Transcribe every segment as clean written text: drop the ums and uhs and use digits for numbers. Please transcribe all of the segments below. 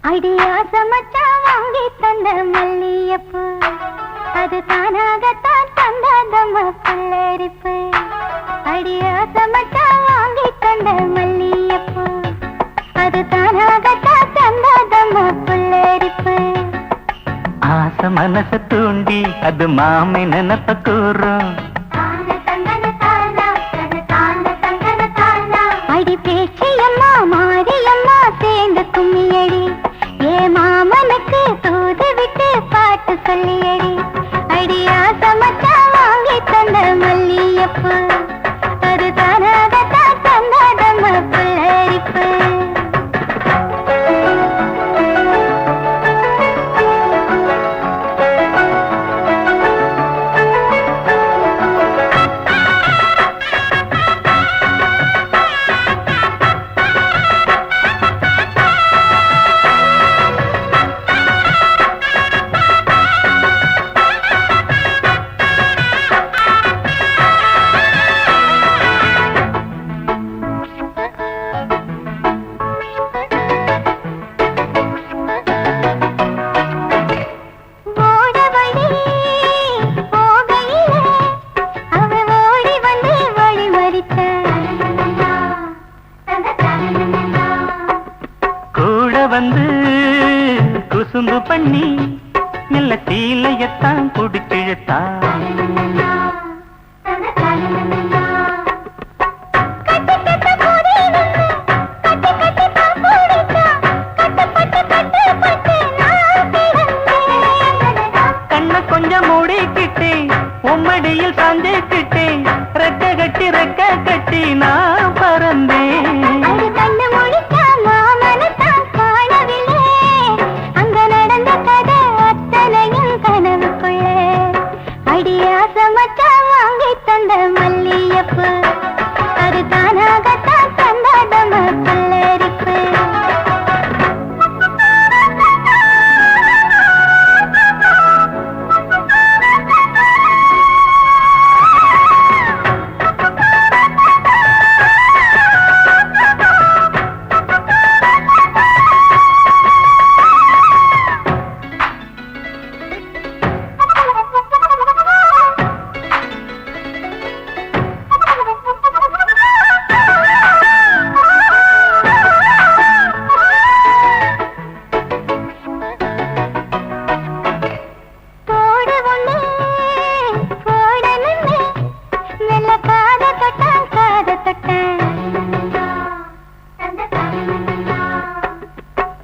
அடியாச மச்சான் வாங்கி தந்த மல்லியப்பு அது தானாகத்தான் தந்தாதம்மா புல்லரிப்பு. அடியாச மச்சான் வாங்கி தந்த மல்லியப்பு அது தானாகத்தான் தந்தாதம்மா புல்லரிப்பு. ஆசை மனச தூண்டி அது மாமை நினப்ப கூறும். அடி பேச்சியம்மா மாரியம்மா சேர்ந்து கும்மியடி ஏ மாமனுக்கு தூது விட்டு பாட்டு சொல்லியடி. அடியாச மச்சான் வாங்கி தந்த மல்லியப்பு அது தானாகத்தான் தந்தாதம்மா புல்லரிப்பு. வந்து குசும்பு பண்ணி மெல்ல தீலையத்தான் குடிச்சிழுத்தா. கண்ண கொஞ்சம் மூடிக்கிட்டே உம்மடியில் சாஞ்சுக்கிட்டே ரெக்க கட்டி நான் பறந்தேன்.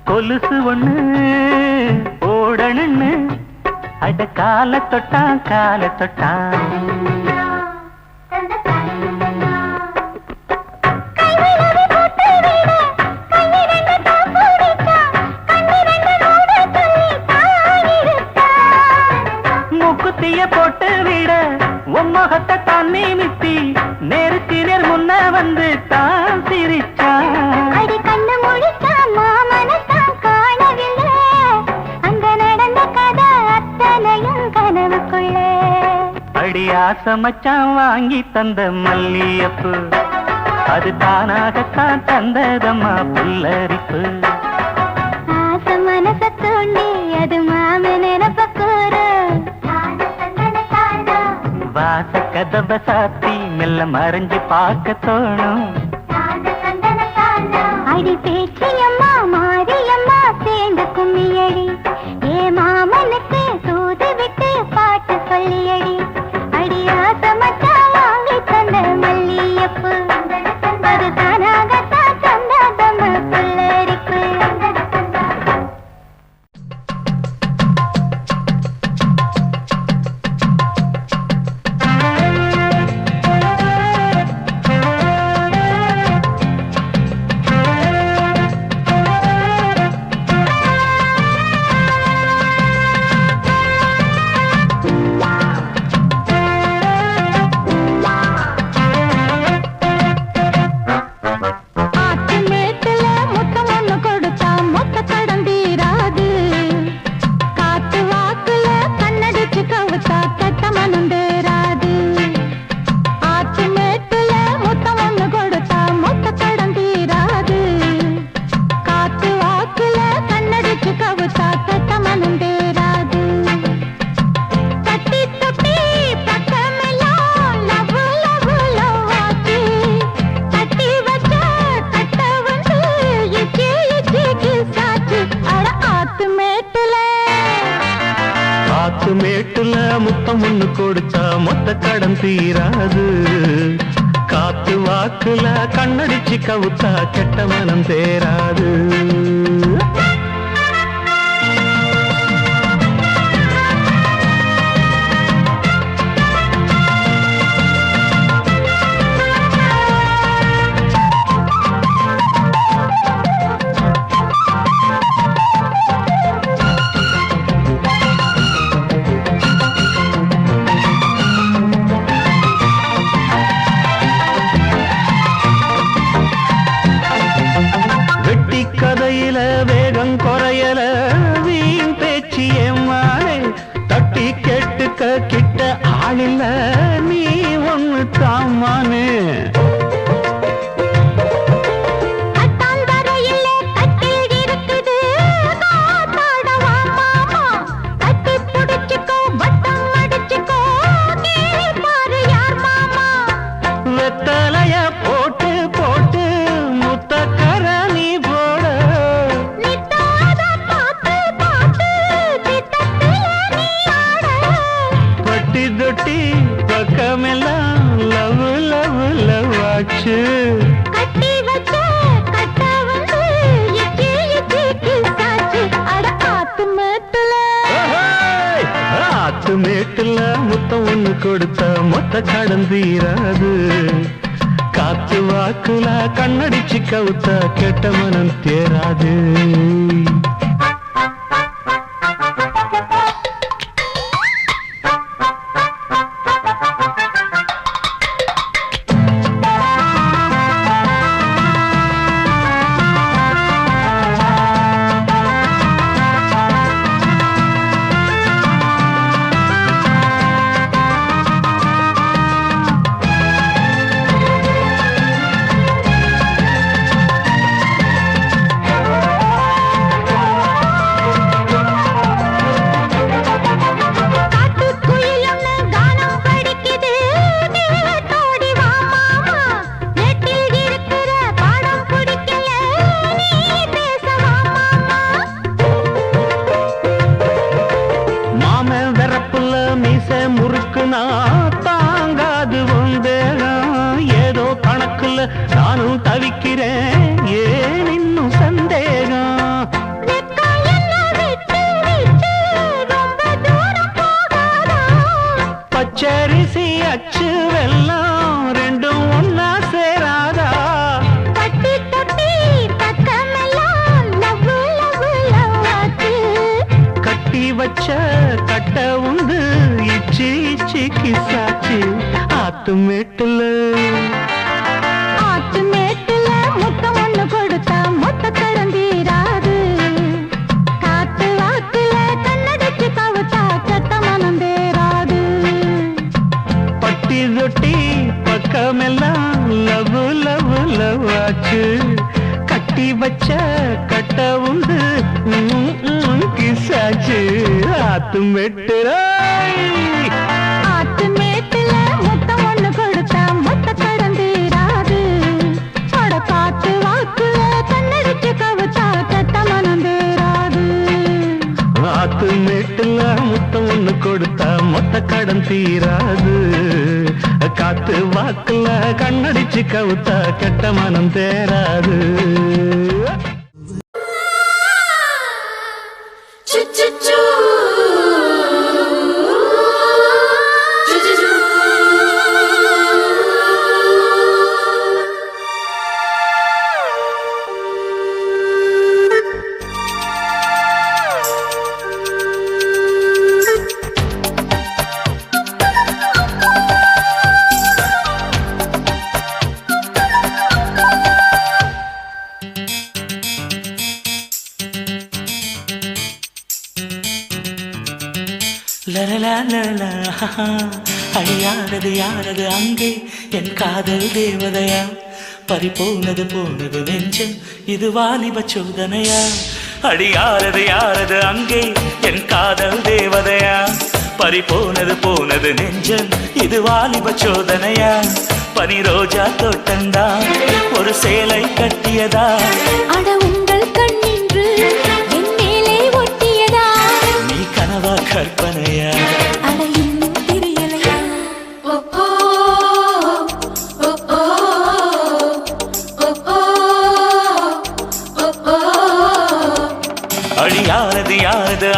கொலுசு ஒண்ணு ஓடணுன்னு அட கால தொட்டான் மூக்குத்திய போட்டு விட உம்மகத்தை தான் நிமித்தி நேருக்கு நேர் முன்ன வந்து தான் சிரிச்சான். அடியாச மச்சான் வாங்கி தந்த மல்லியப்பு அது தானாகத்தான் தந்ததம்மா புல்லரிப்பு. ஆச மனச தூண்டி அது மாம நினப்ப கூறு. வாச கதவ சாத்தி மெல்ல மறைஞ்சு பார்க்க தோணும். அடி பேச்சியம்மா மாரியம்மா சேர்ந்து கும்மியடி ஏ மாமனுக்கு தூது விட்டு பாட்டு சொல்லியடி. அடியாச மச்சான் வாங்கி தந்த மல்லியப்பு அது தானாகத்தான் தந்தாதம்மா புல்லரிப்பு. கண்ணடி மேட்டுல முத்தம் ஒண்ணு கொடுத்தா மொத்த கடன் தீராது. காத்து வாக்குல கண்ணடிச்சு கவுத்தா கெட்ட மனம் தேராது. கதையில வேகம் குறையல வீண் பேச்சியம்மானே. தட்டி கேட்டுக்க கிட்ட ஆளில்ல நீ ஒண்ணு தாமானே. வெத்தலைய போட்டு போட்டு முத்தக்கர நீ தொட்டி பக்கமெல்லாம் லவ் லவ் லவ் ஆச்சு. கட்டி வச்ச கட்ட வந்து எச்சி எச்சி கிசாச்சு. அட ஆத்து மேட்டுல முத்தம் ஒண்ணு கொடுத்தா மொத்த கடன் தீராது. காத்து வாக்குல கண்ணடிச்சு கவுத்தா கெட்ட மனம் தேராது. தாங்காது வந்தேன் ஏதோ கணக்குல நானும் தவிக்கிறேன். ஏன் இன்னும் சந்தேகம்? பச்சரிசி அச்சு வெல்லம் ரெண்டும் ஒன்னா சேராதா? கட்டி தொட்டி பக்கமெல்லாம் லவ் லவ் லவ் ஆச்சு. கட்டி வச்ச கட்ட உண்டு இச்சி இச்சி கிசாச்சு. ஆத்து மேட்டுல முத்தம் ஒண்ணு கொடுத்தா மொத்த கடன் தீராது. காத்து வாக்குல கண்ணடிச்சு கவுத்தா கெட்ட மனம் தேராது. பட்டி தொட்டி பக்கமெல்லாம் லவ் லவ் லவ் ஆச்சு. கட்டி வச்ச கட்ட உண்டு கிசாச்சு. ஆத்து மேட்டுல முத்தம் ஒண்ணு கொடுத்தா மொத்த கடன் தீராது. அட காத்து வாக்குல கண்ணடிச்சு கவுத்தா கெட்ட மனம் தேராது. ஆத்து மேட்டுல முத்தம் ஒண்ணு கொடுத்தா மொத்த கடன் தீராது. காத்து வாக்குல கண்ணடிச்சு கவுத்தா கெட்ட மனம் தேராது. அழியாரது யாரது அங்கே என் காதல் தேவதையா? பறிபோனது போனது நெஞ்சம் இது வாலிப சோதனையா? அடியாரது யாரது அங்கே என் காதல் தேவதையா? பறிபோனது போனது நெஞ்சம் இது வாலிப சோதனையா? பனி ரோஜா தோட்டந்தா ஒரு சேலை கட்டியதா? அட உங்கள் கண்ணின்று என் மேலே ஒட்டியதா? நீ கனவா கற்பனையா?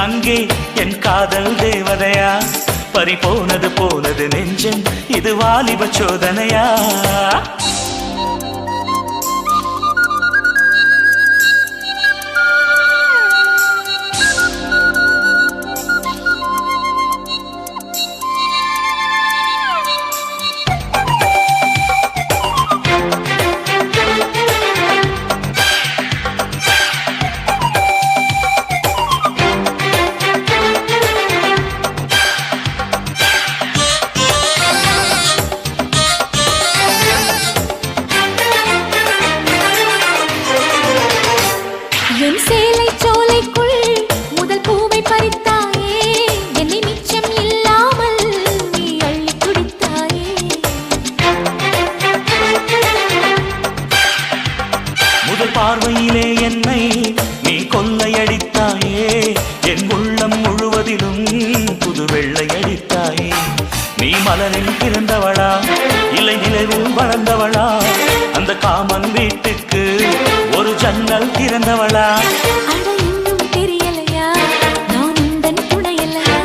அங்கே என் காதல் தேவதையா பறிபோனது போனது நெஞ்சம் இது வாலிப சோதனையா என் சேலை சோலைக்குள் முதல் பூவை பறித்தாயே என்னை மிச்சம் இல்லாமல் நீ அள்ளி குடித்தாயே முதல் பார்வையிலே என்னை நீ கொள்ளையடித்தாயே என் உள்ளம் முழுவதிலும் புது வெள்ளையடித்தாயே நீ மலரில் பிறந்தவளா இல்லை நிலவில் வளர்ந்தவளா அந்த காமன் வீட்டுக்கு ஒரு ஜன்னல் திறந்தவளா அட இன்னும் தெரியலையா நான் உந்தன் துணையல்லையா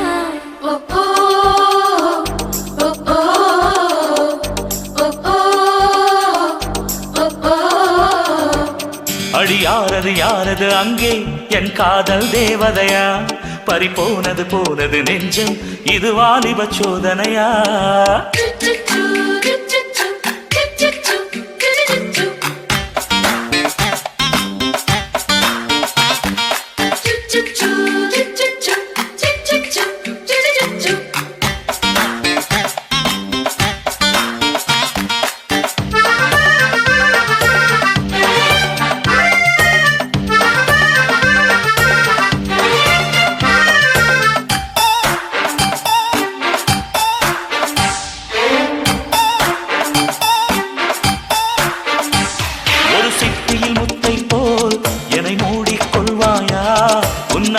அடி யாரது யாரது அங்கே என் காதல் தேவதையா பறிபோனது போனது நெஞ்சம் இது வாலிப சோதனையா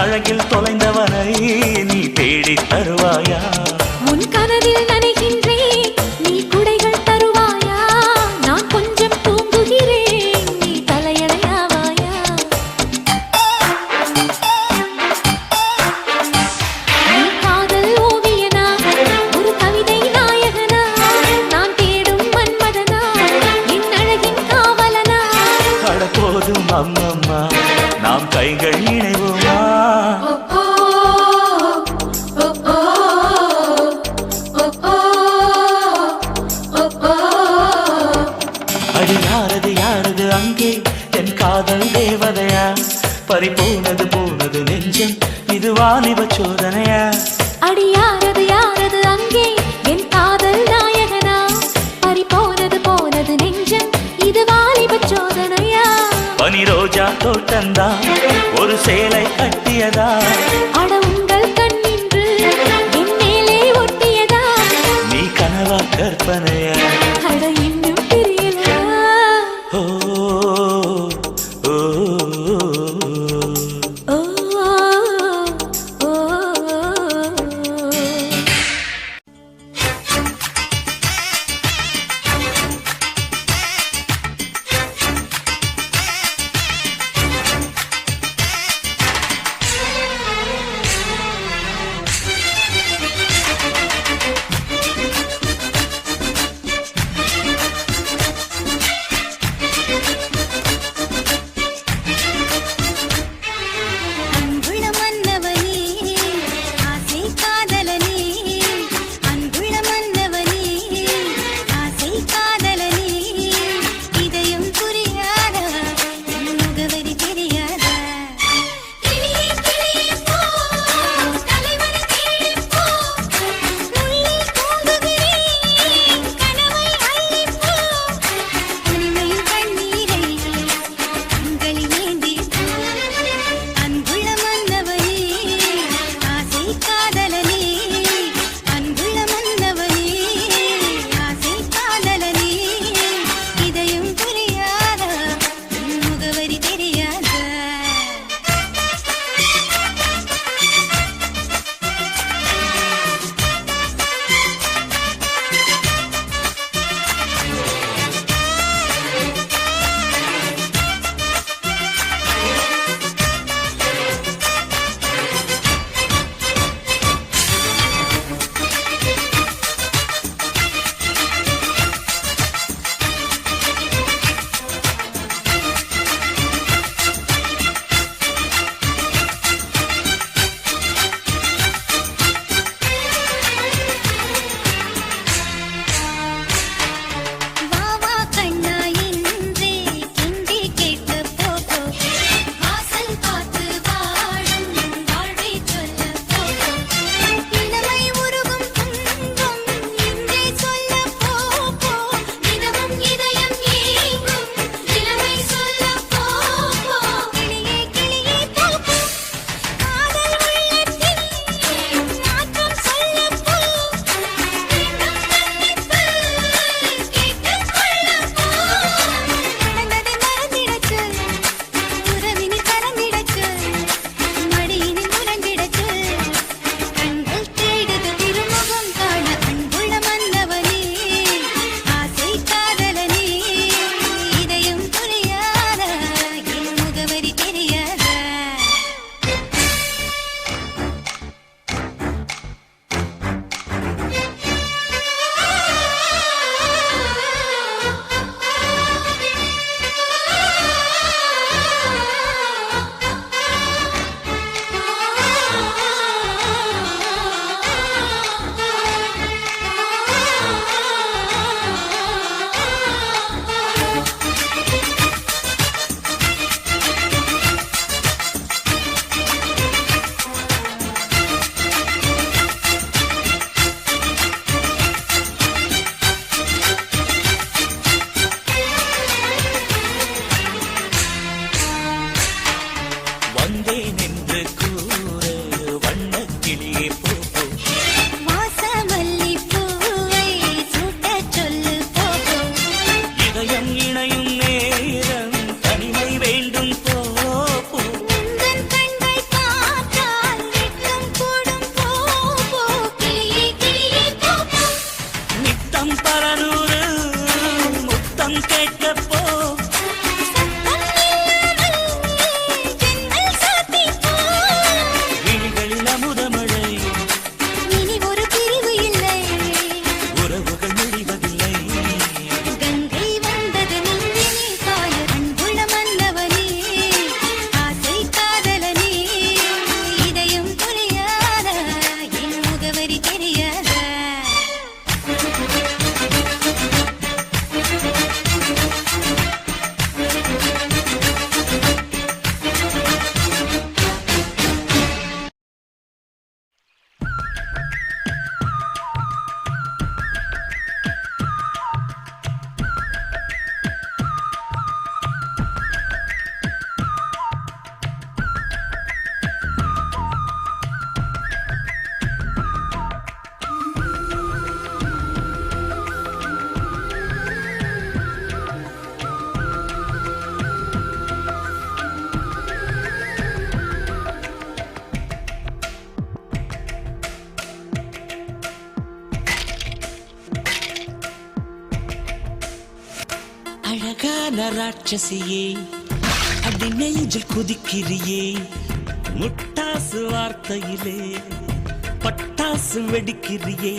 அழகில் தொலைந்தவனை நீ தேடி தருவாயா உன் கனவில் நனைகின்றேன் நீ குடைகள் தருவாயா நான் கொஞ்சம் தூங்குகிறேன் நீ தலையணையாவாயா நீ காதல் ஓவியனா ஒரு கவிதை நாயகனா நான் தேடும் மன்மதனா என் அழகின் காவலனா கடப்போதும் அம்மம்மா நாம் கைகள் இணைவோமா அடி யாரது யாரது அங்கே என் காதல் தேவதையா பறிபோனது போனது நெஞ்சம் இது வாலிப சோதனையா அடி யாரது யாரது அங்கே என் காதல் நாயகனா பறிபோனது போனது நெஞ்சம் இது வாலிப சோதனையா பனி ரோஜா தோட்டந்தா ஒரு சேலை கட்டியதா அட உங்கள் கண்ணின்று என் மேலே ஒட்டியதா நீ கனவா கற்பனையா அட இன்னும் தெரியலையா ஓ ஓ ஓ ஓ அழகான ராட்சசியே அடி நெஞ்சில் குதிக்கிறியே முட்டாசு வார்த்தையிலே பட்டாசு வெடிக்கிறியே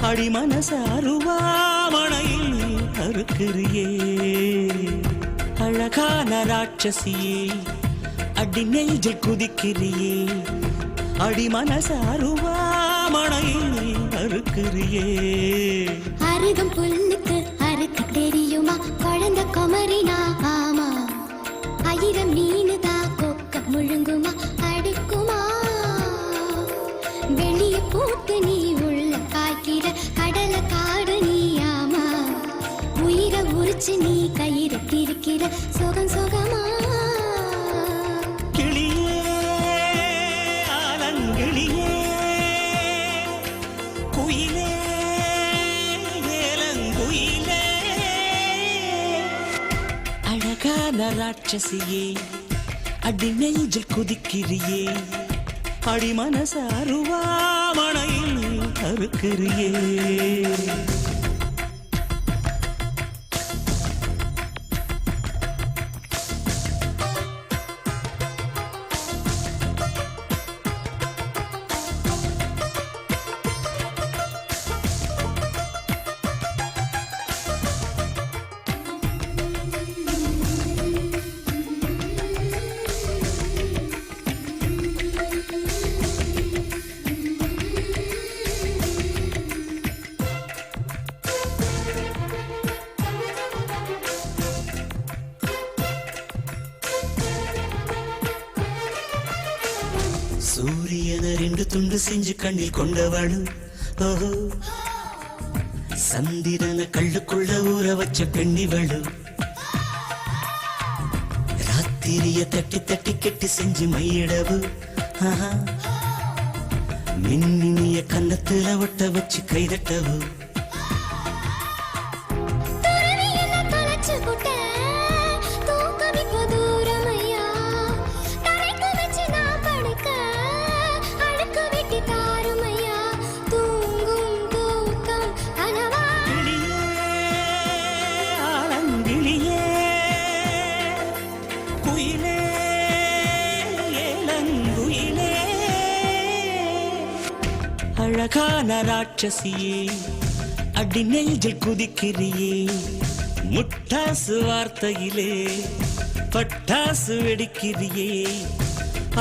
அடி மனச அருவாமணையில் அறுக்கிறியே அழகான ராட்சசியே அடி நெஞ்சில் குதிக்கிறியே அடி மனச அருவாமணையில் அறுக்கிறியே அருகம் புல்லுக்கு அறுக்க தெரியுமா குழந்தை குமரினா ஆமா ஆயிரம் மீனுதா கொக்க முழுங்குமா அடுக்குமா வெளிய பூத்து நீ உள்ள காய்க்கிற கடல காடு நீ ஆமா உயிரை உரிச்சு நீ கயிறு திரிக்கிற சுகம் சுகமா கிளியே ஆலங்கிளியே குயிலே ஏலங்குயிலே அழகான ராட்சசியே அடி நெஞ்சில் குதிக்கிறியே அடி மனச அருவாமணையில் அறுக்கிறியே சூரியன ரெண்டு துண்டு செஞ்சு கண்ணில் கொண்டவளு ஓஹோ சந்திரன கள்ளுக்குள்ள ஊற வச்ச பெண்ணிவளு ராத்திரிய தட்டி தட்டி கெட்டி செஞ்சு மையிடவு மின்னிய கன்னத்துல ஒட்ட வச்சு கைதட்டவு அழகான ராட்சசியே அடி நெஞ்சில் குதிக்கிறியே முட்டாசு வார்த்தையிலே பட்டாசு வெடிக்கிறியே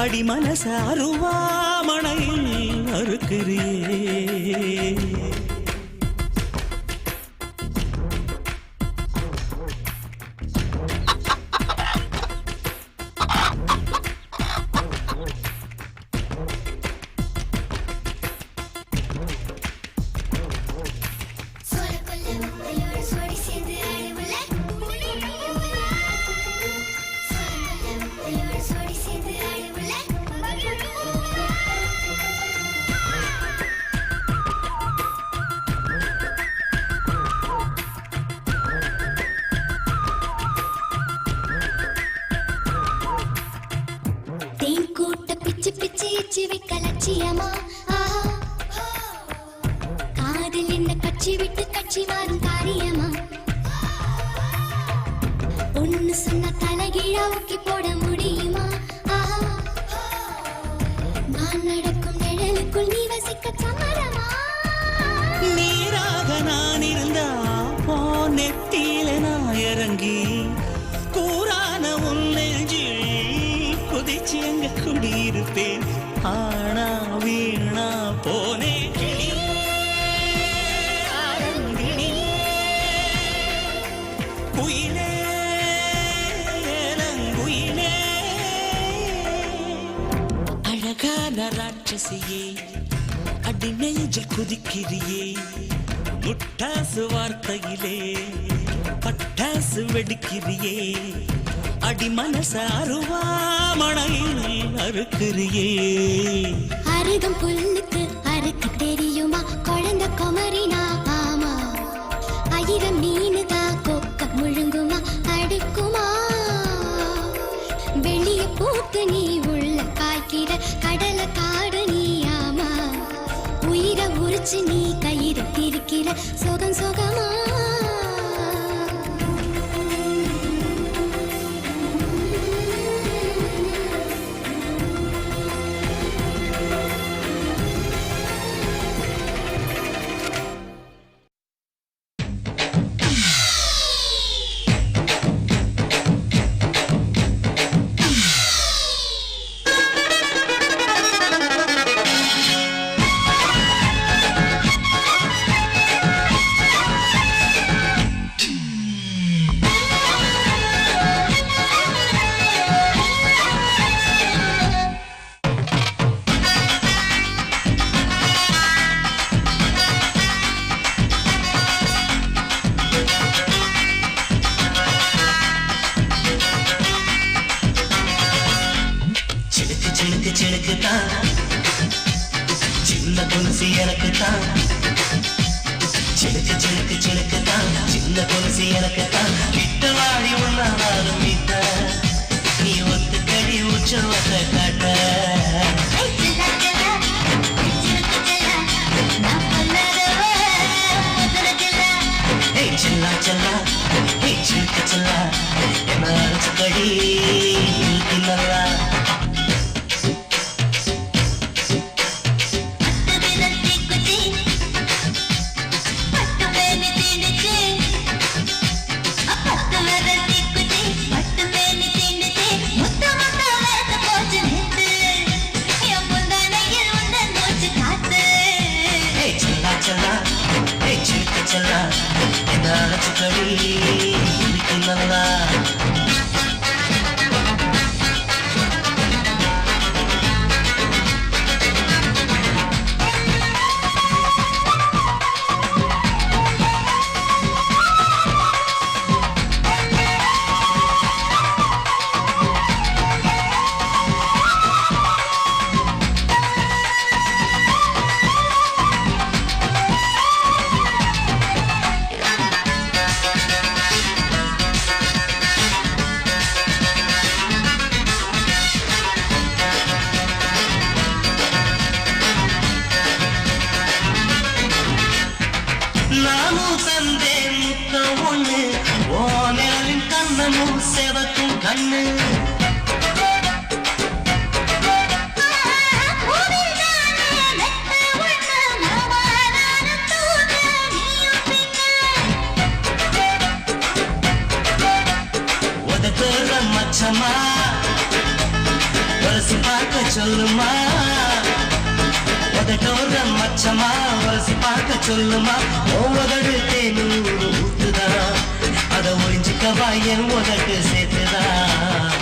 அடி மனச அருவாமணையில் அறுக்கிறியே லட்சியமா காதல் என்ன கட்சி விட்டு கட்சி வரும் காரியமா ஒன்னு சொன்ன தலைகீழா ஊக்கி போட முடியுமா நான் நடக்கும் நிழலுக்குள் நீ வசிக்க சமரமா நீராக நான் இருந்தா நெத்தியில நான் இறங்கி கூறான உன் நெஞ்சில் குதிச்சு எங்க குடியிருப்பேன் ஆனா வீணா போனே குயிலே ஏலங்குயிலே அழகான ராட்சசியே அடி நெஞ்சில் குதிக்கிறியே முட்டாசு வார்த்தையிலே பட்டாசு வெடிக்கிறியே அடி மனச அருவாமணையில் அறுக்கிறியே அருகம் புல்லுக்கு அறுக்க தெரியுமா குழந்தை குமரினா ஆமா ஆயிரம் மீனுதா கொக்க முழுங்குமா அடுக்குமா வெளிய பூத்து நீ உள்ள காய்க்கிற கடல காடு நீ ஆமா உயிரை உரிச்சு நீ கயிறு திரிக்கிற சுகம் சுகமா தான் சிலுக்கு சிலுக்கு சிலுக்கு தான் சின்ன கொலுசு எனக்கு தான் கிட்ட வாடி ஒன்னாலும் மீட்ட நீ ஒத்துக்கடி உச்சவத்தை காட்ட சில்லா சில்லா சிலுக்கு சில்லா என்ன அழைச்சுக்கடி நல்லா நானும் தந்தேன் முத்தம் ஒண்ணு ஓனலின் கண்ணமும் செவக்கும் கண்ணு உதக்குற மச்சமா வரசி பார்க்க சொல்லுமா உதட்டோர மச்சமா வரசி பார்க்க சொல்லுமா ஒவ்வொரு தேனூறு ஊத்துதான் அதை ஒழிஞ்சுக்கவா என் உதட்டு சேர்த்துதான்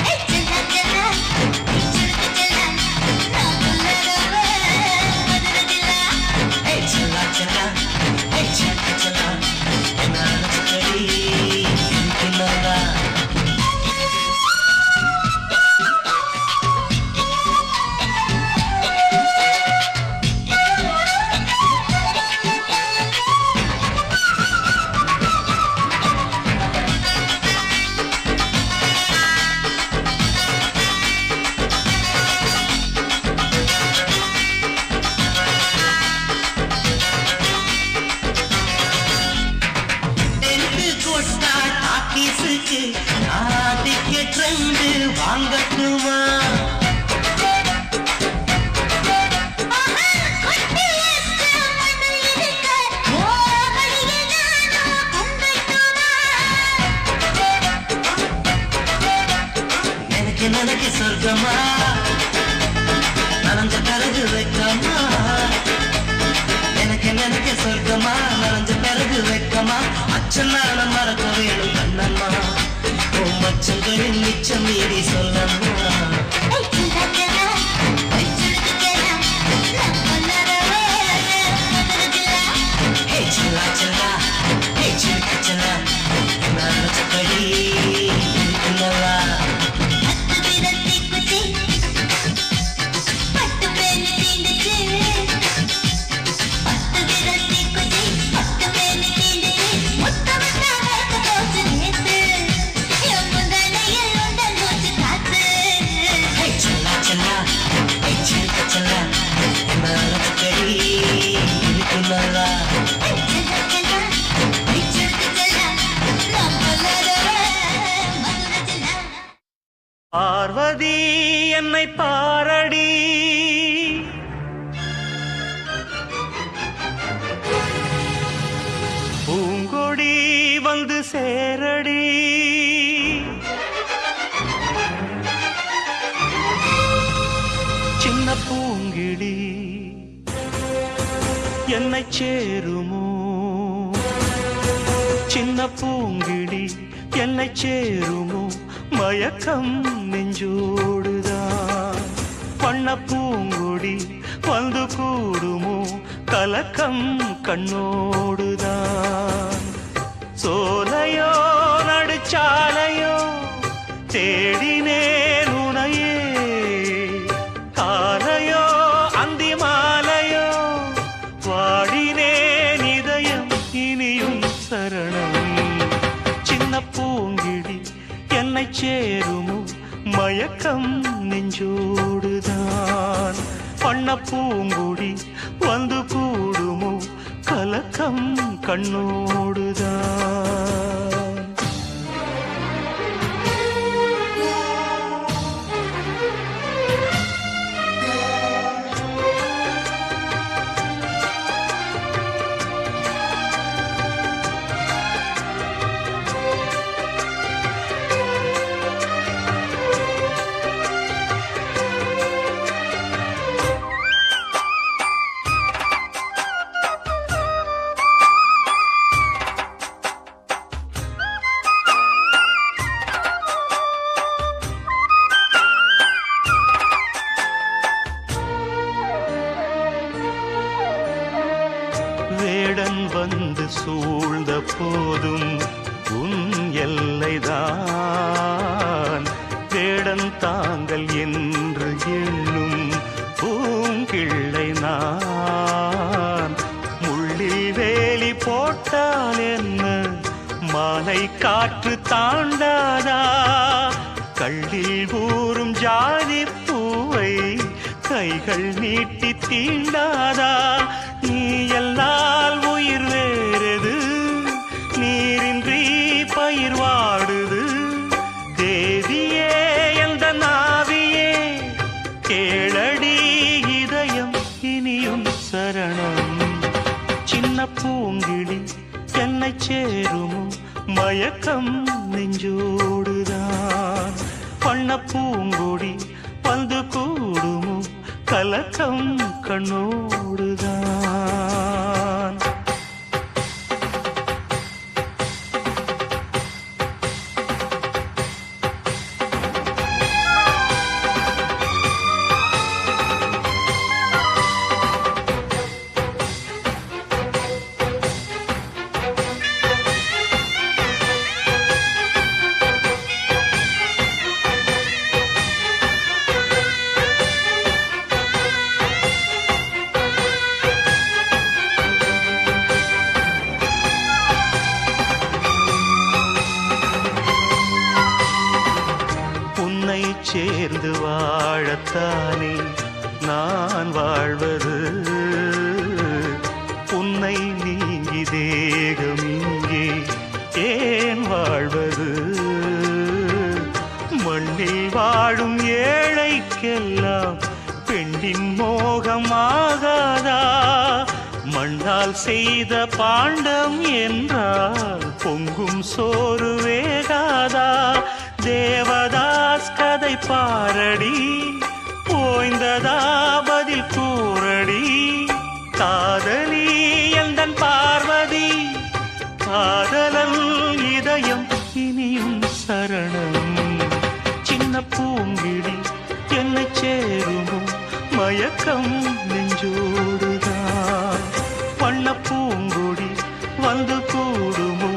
வாங்கட்டுமா எனக்கு நினைக்க சொர்க்கமா நனைஞ்ச பிறகு வைக்கமா எனக்கு நினைக்க சொர்க்கமா நனைஞ்ச பிறகு வைக்கமா அச்சனால மறக்க வேணும் கண்ணம்மா மச்சங்களின் மிச்சம் மீறி சொல்லம்மா பார்வதி என்னை பாரடி பூங்கொடி வந்து சேரடி சின்ன பூங்கிடி என்னை சேருமோ சின்ன பூங்கிடி என்னை சேருமோ மயக்கம் நெஞ்சோடுதான் பண்ண பூங்கொடி வந்து கூடுமோ கலக்கம் கண்ணோடுதான் சோலையோ நடுச்சாலையோ தேடினேன் உனையே காலையோ அந்தி மாலையோ வாடி என்னை சேருமோ மயக்கம் நெஞ்சோடுதான் பண்ண பூங்குடி வந்து கூடுமோ கலக்கம் கண்ணோடுதான் வேடன் வந்து சூழ்ந்த போதும் உன் எல்லைதான் வேடன் தாங்கள் என்று எண்ணும் பூங்கிள்ளை நான் முள்ளில் வேலி போட்டால் என்ன மாலை காற்று தாண்டாதா கள்ளில் ஊறும் ஜாதி பூவை கைகள் நீட்டி தீண்டாதா நீ எல்லால் உயிர் வேறது நீரின்றி பயிர் வாடுது தேவியே எந்த நாவியே கேளடி இதயம் இனியும் சரணம் சின்ன பூங்கிடி என்னை சேருமோ மயக்கம் நெஞ்சோடுதான் பண்ண பூங்குடி வந்து கூடுமோ கலக்கம் கண்ணோடுதான் சேர்ந்து வாழத்தானே நான் வாழ்வது உன்னை நீங்கி தேகம் இங்கே ஏன் வாழ்வது மண்ணில் வாழும் ஏழைக்கெல்லாம் பெண்ணின் மோகமாகாதா மண்ணால் செய்த பாண்டம் என்றால் பொங்கும் சோறு வேகாதா தேவதாஸ் கதை பாரடி ஓய்ந்ததா பதில் கூறடி காதலி எந்தன் பார்வதி காதலன் இதயம் இனியும் சரணம் சின்ன பூங்கிடி என்னை சேருமோ மயக்கம் நெஞ்சோடுதான் பண்ண பூங்குடி வந்து கூடுமோ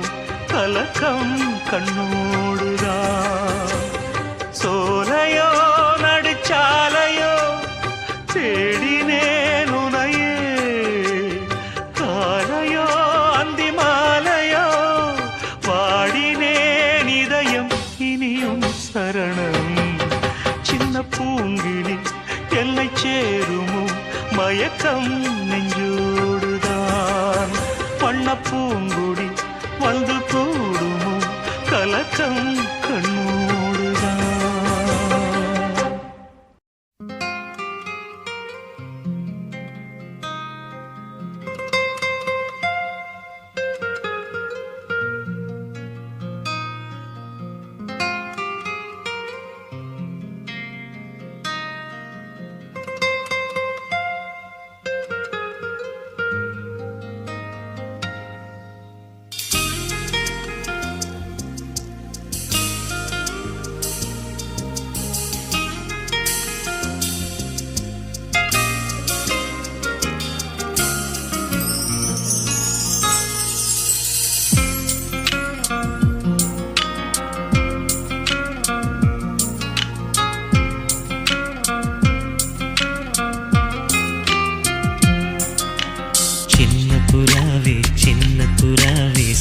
கலக்கம் கண்ணோடுதான் சோலையோ நடுச்சாலையோ தேடினேன் உனையே காலையோ அந்தி மாலையோ பாடினேன் இதயம் இனியும் சரணம் சின்ன பூங்கிடி என்னை சேருமோ மயக்கம் நெஞ்சோடுதான் பண்ண பூங்குடி வந்து கூடுமோ கலக்கம் கண்ணோடுதான்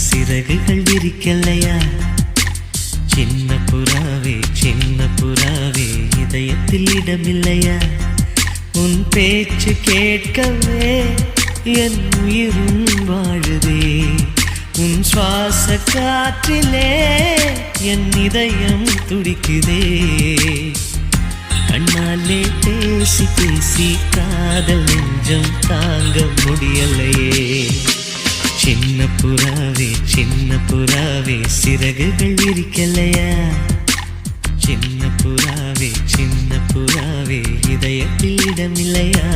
சிறகுகள் விரிக்கலையா சின்ன புறா இடமில்லையா உன் பேச்சு கேட்கவே என் உயிரும் வாழுதே உன் சுவாச காற்றிலே என் இதயம் துடிக்குதே கண்ணாலே பேசி பேசி காதல் நெஞ்சம் தாங்க முடியலையே சின்ன புறாவே சிறகுகள் இருக்கலையா சின்ன புறாவே இதயத்தில் இடமில்லையா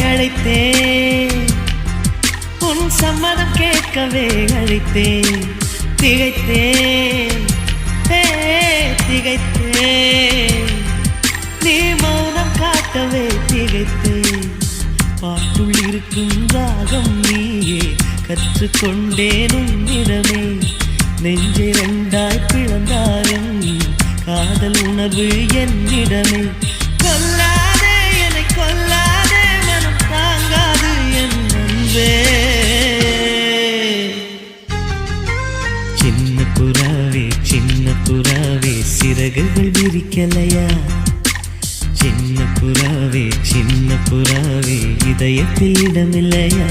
அழைத்தேன் உன் சம்மதம் கேட்கவே அழைத்தேன் திகைத்தேன் நீ மௌனம் காட்டவே திகைத்தேன் பாட்டுள் இருக்கும் ராகம் நீயே கற்றுக்கொண்டேன் உன்னிடமே நெஞ்சை ரெண்டாய் பிளந்தாலும் காதல் உணர்வு என்னிடமே கொல்லாதே என்னை கொல்லாதே மனம் தாங்காது என் அன்பே சின்ன புறாவே சிறகுகள் விரிக்கலையா சின்ன புறாவே இதயத்தில் இடமில்லையா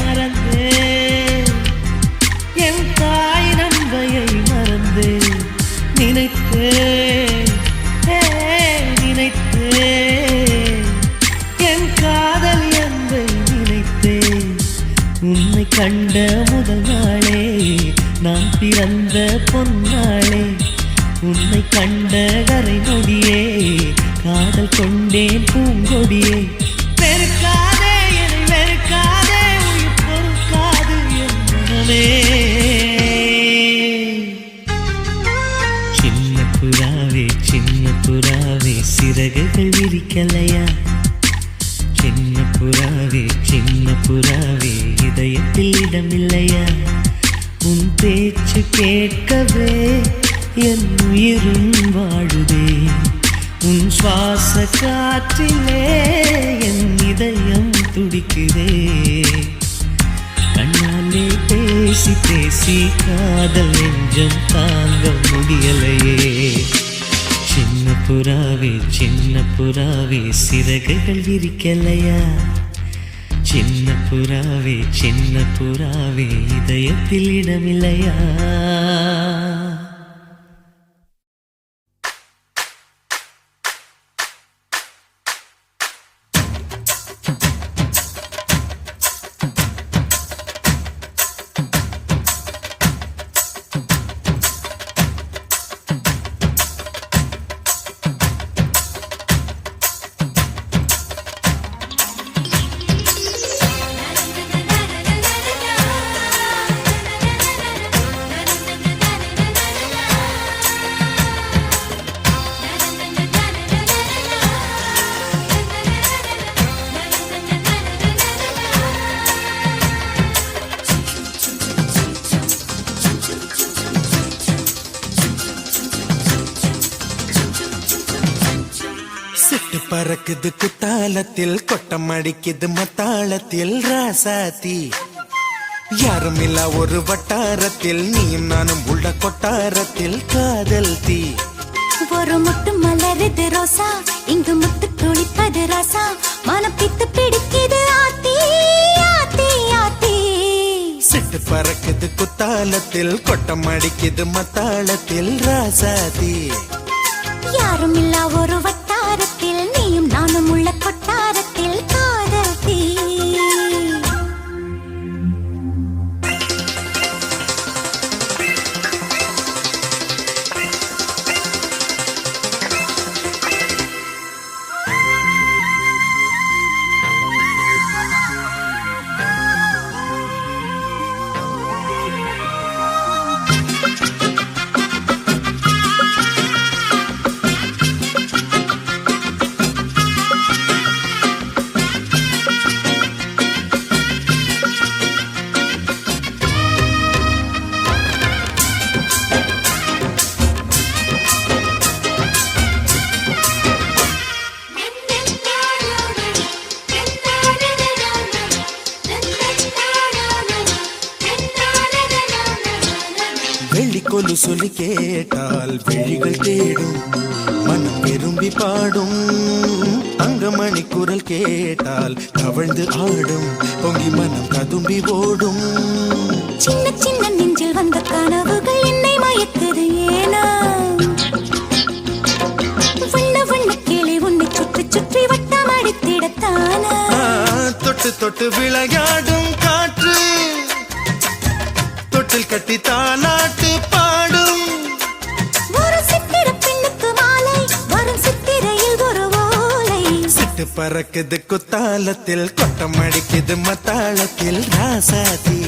மறந்தேன் என் தாய் நம்பையை மறந்தேன் நினைத்தேன் என் காதல் என்பை நினைத்தேன் உன்னை கண்ட முதல் நாளே நான் பிறந்த பொன்னாளே உன்னை கண்ட கரை நொடியே காதல் கொண்டேன் பூங்கொடியே வெறுக்காதே என்னை வெறுக்காதே உயிர் பொறுக்காது என் மனமே சின்ன புறாவே சிறகுகள் விரிக்கலையா சின்ன புறாவே இதயத்தில் இடமில்லையா உன் பேச்சு கேட்கவே என் உயிரும் வாழுதே உன் சுவாச காற்றிலே என் இதயம் துடிக்குதே கண்ணாலே பேசி பேசி காதல் நெஞ்சம் தாங்க முடியலையே சின்ன புறாவே சிறகுகள் விரிக்கலையா சின்ன புறாவே இதயத்தில் இடமில்லையா பறக்குது குத்தாலத்தில் கொட்டம் அடிக்குது மத்தாளத்தில் ராசாத்தி யாருமில்லா ஒரு வட்டாரத்தில் நீயும் நானும் உள்ள கொட்டாரத்தில் காதல் தீ ஒரு முட்டு மலருது ரோசா இங்கு முத்து துளிப்பது ராசா மனம் பித்து பிடிக்குது ஆத்தி ஆத்தி ஆத்தி சிட்டு பறக்குது குத்தாலத்தில் கொட்டம் அடிக்குது மத்தாளத்தில் ராசாதி யாரும் இல்லா ஒரு வட்டாரத்தில் நீயும் நானும் உள்ள கொட்டாரத்தில் காதல் தீ வெள்ளிக்கொலு சொல்லி கேட்டால் விழிகள் தேடும் மனம் விரும்பி பாடும் தங்கமணி குரல் கேட்டால் கவழ்ந்து ஆடும் பொங்கி மனம் கதும்பி ஓடும் சின்ன சின்ன நெஞ்சில் வந்த கனவுகள் என்னை மயக்குது ஏனா வண்ண வண்ண கிளி உன்னை சுற்றி சுற்றி வட்டம் அடித்திடத்தானா தொட்டு தொட்டு விளையாடும் காற்று தொட்டில் கட்டி தாலாட்டு பாடும் ஒரு சித்திர பெண்ணுக்கு மாலை வரும் சித்திரையில் ஒரு ஓலை சிட்டு பறக்குது குத்தாலத்தில் கொட்டம் அடிக்குது மத்தாளத்தில் ராசாதி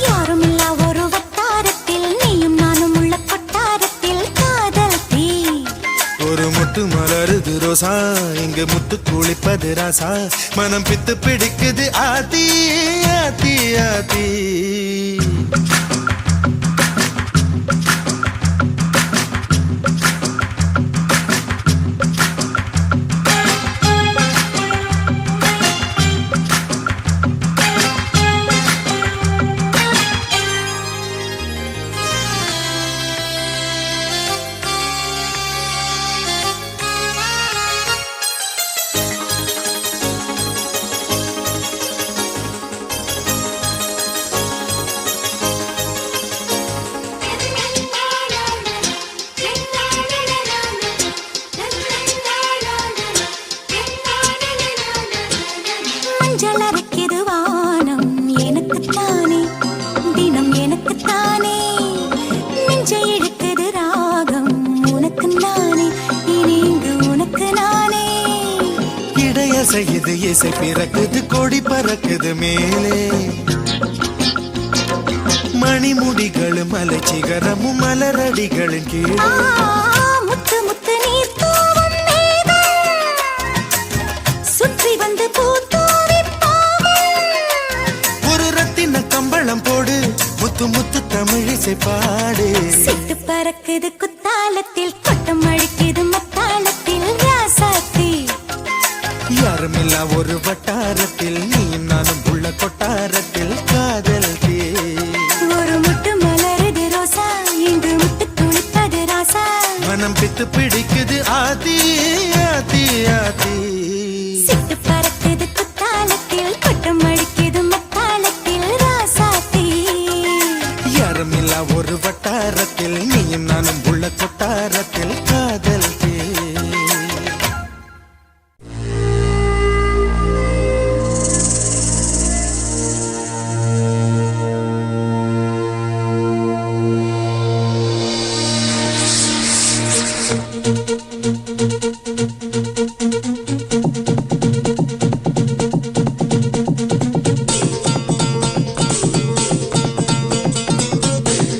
யாரும் இல்லா ஒரு வட்டாரத்தில் நீயும் நானும் உள்ள கொட்டாரத்தில் காதல் தீ ஒரு முட்டு மலருது ரோசா இங்கு முத்து குளிப்பது ராசா மனம் பித்து பிடிக்குது ஆதி ஆதி ஆதி மஞ்சள் அரைக்குது வானம் எனக்குத்தானே தினம் எனக்குத்தானே நெஞ்சை இழுக்குது ராகம் உனக்கு நானே இனி இங்கு உனக்கு நானே இடைய செய்யுது இசை பிறக்குது கொடி பறக்குது மேலே மணிமுடிகளும் மலை சிகரமும் மலரடிகளின் கீழே முத்து முத்து நீர் தூவும் மேகம் சுற்றி வந்து பூத்தூவி ஒரு ரத்தின கம்பளம் போடு முத்து முத்து தமிழிசை பாடு சிட்டு பறக்குது குத்தாலத்தில் கொட்டம் அடிக்குது மத்தாளத்தில் ராசாத்தி யாருமில்லா ஒரு வட்டாரத்தில் நீயும் நானும் உள்ள கொட்டாரத்தில் காதல் தீ ஒரு முட்டு மலருது ரோசா இங்கு முட்டு துளிப்பது ராசா மனம் பித்து பிடிக்குது ஆதி ஆதி ஆதி சிட்டு பறக்குது குத்தாலத்தில் கொட்டம் அடிக்குது மத்தாளத்தில் ராசாத்தி யாருமில்லா ஒரு வட்டாரத்தில் நீயும் நானும் உள்ள கொட்டாரத்தில் காதல் தீ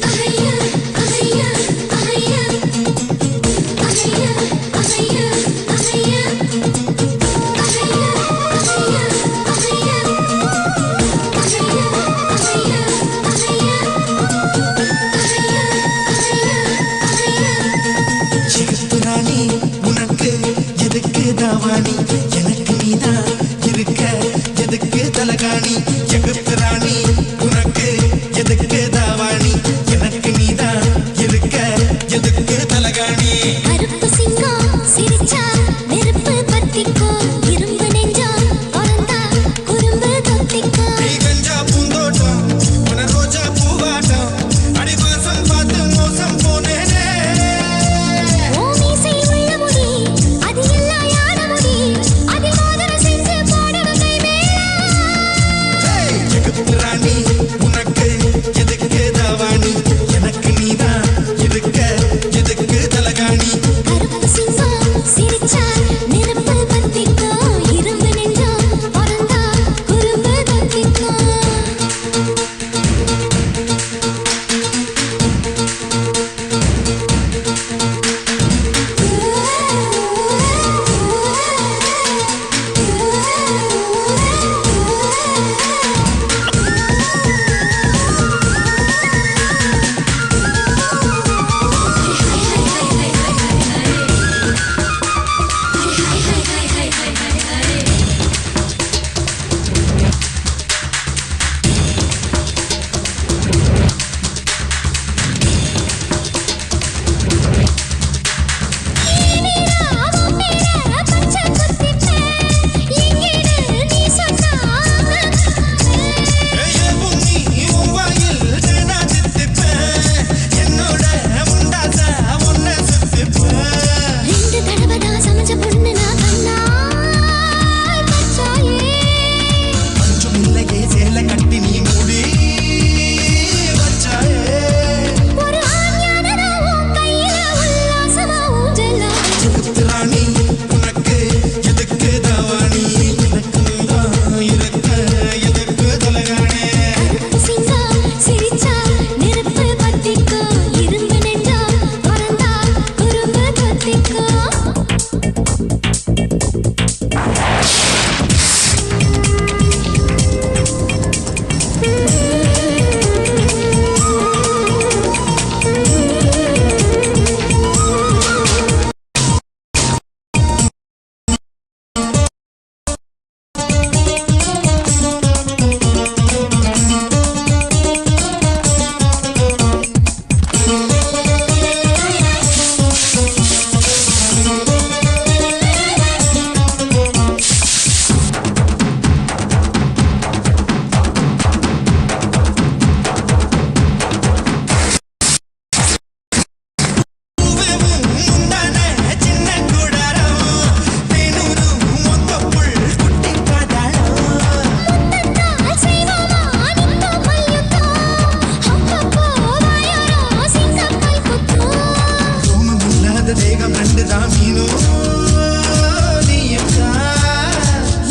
அஹையா அஹையா அஹையா கருப்பு சிங்கம் சிரிச்சா நெருப்பு பத்திக்கோ இரும்பு நெஞ்சம் பிறந்தா குறும்பு தொத்திக்கோ நீ கஞ்சா பூந்தோட்டம் உன ரோஜா பூவாட்டம் அடிவாசம் பார்த்து மோசம் போனேனே ஓ மீசையில் உள்ள முடி அது எல்லாம் யார முடி அதில் மோதிரம் செஞ்சு போடணும் கை மேல ஜெகத் ராணி உனக்கு எதுக்கு தாவாணி எனக்கு நீதான் எதுக்கு தலகாணி கருப்பு சிங்கம் சிரிச்சா நெருப்பு பத்திக்கோ இரும்பு நெஞ்சம் பிறந்தா குறும்பு தொத்திக்கோ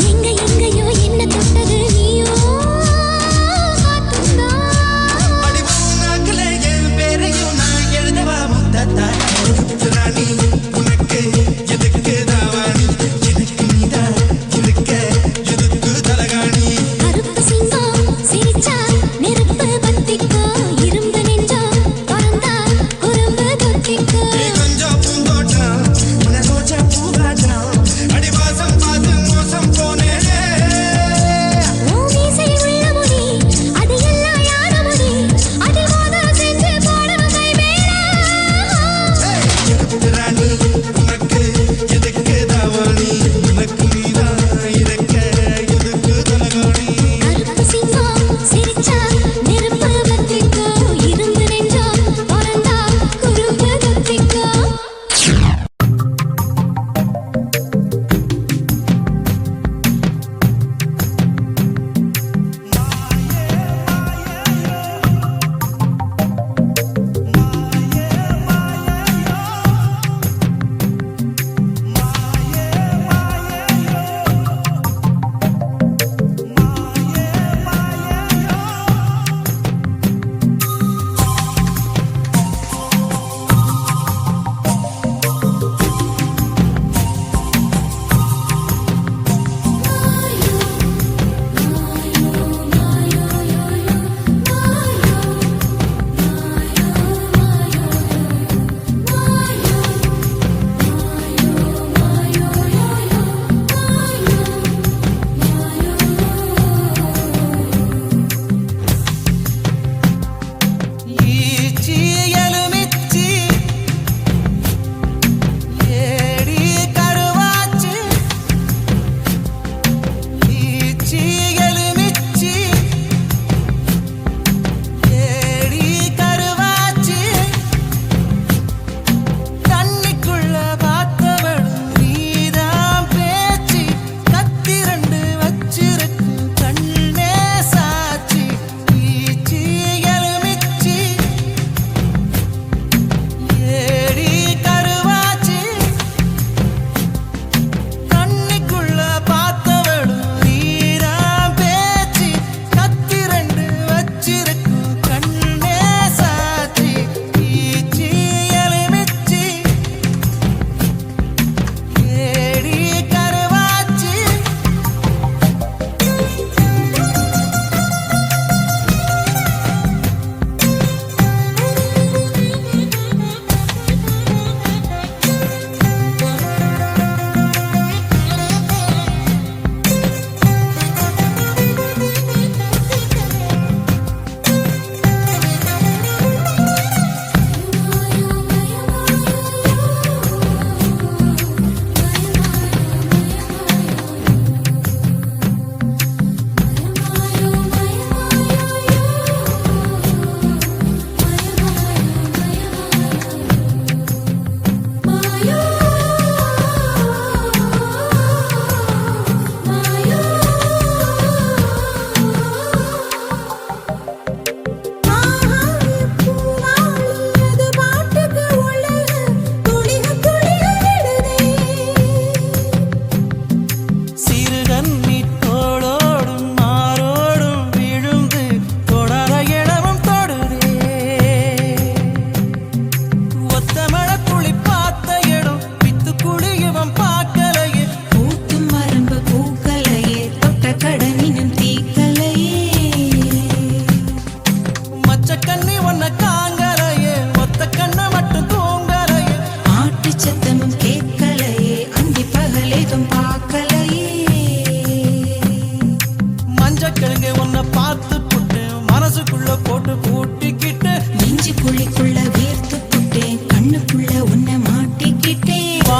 எங்கேயோ என்ன தொட்டது நீயோ கருப்பு சிங்கம் சிரிச்சா நெருப்பு பத்திக்கோ இரும்பு நெஞ்சம் பிறந்தா குறும்பு தொத்திக்கோ கொஞ்சம் பூந்தோட்டம் உன ரோஜா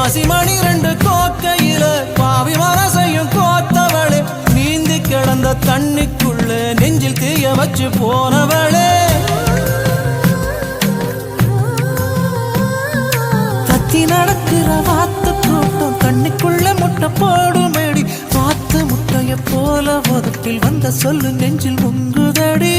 பாசிமணி ரெண்டு கோக்கையில பாவி மனசையும் கோத்தவளே நீந்தி கிடந்த தண்ணிக்குள்ள நெஞ்சில் தீய வச்சு போனவளே தத்தி நடக்கிற வாத்து கூட்டம் கண்ணுக்குள்ள முட்டை போடுமேடி வாத்து முட்டைய போல வகுப்பில் வந்த சொல்லு நெஞ்சில் முங்குதடி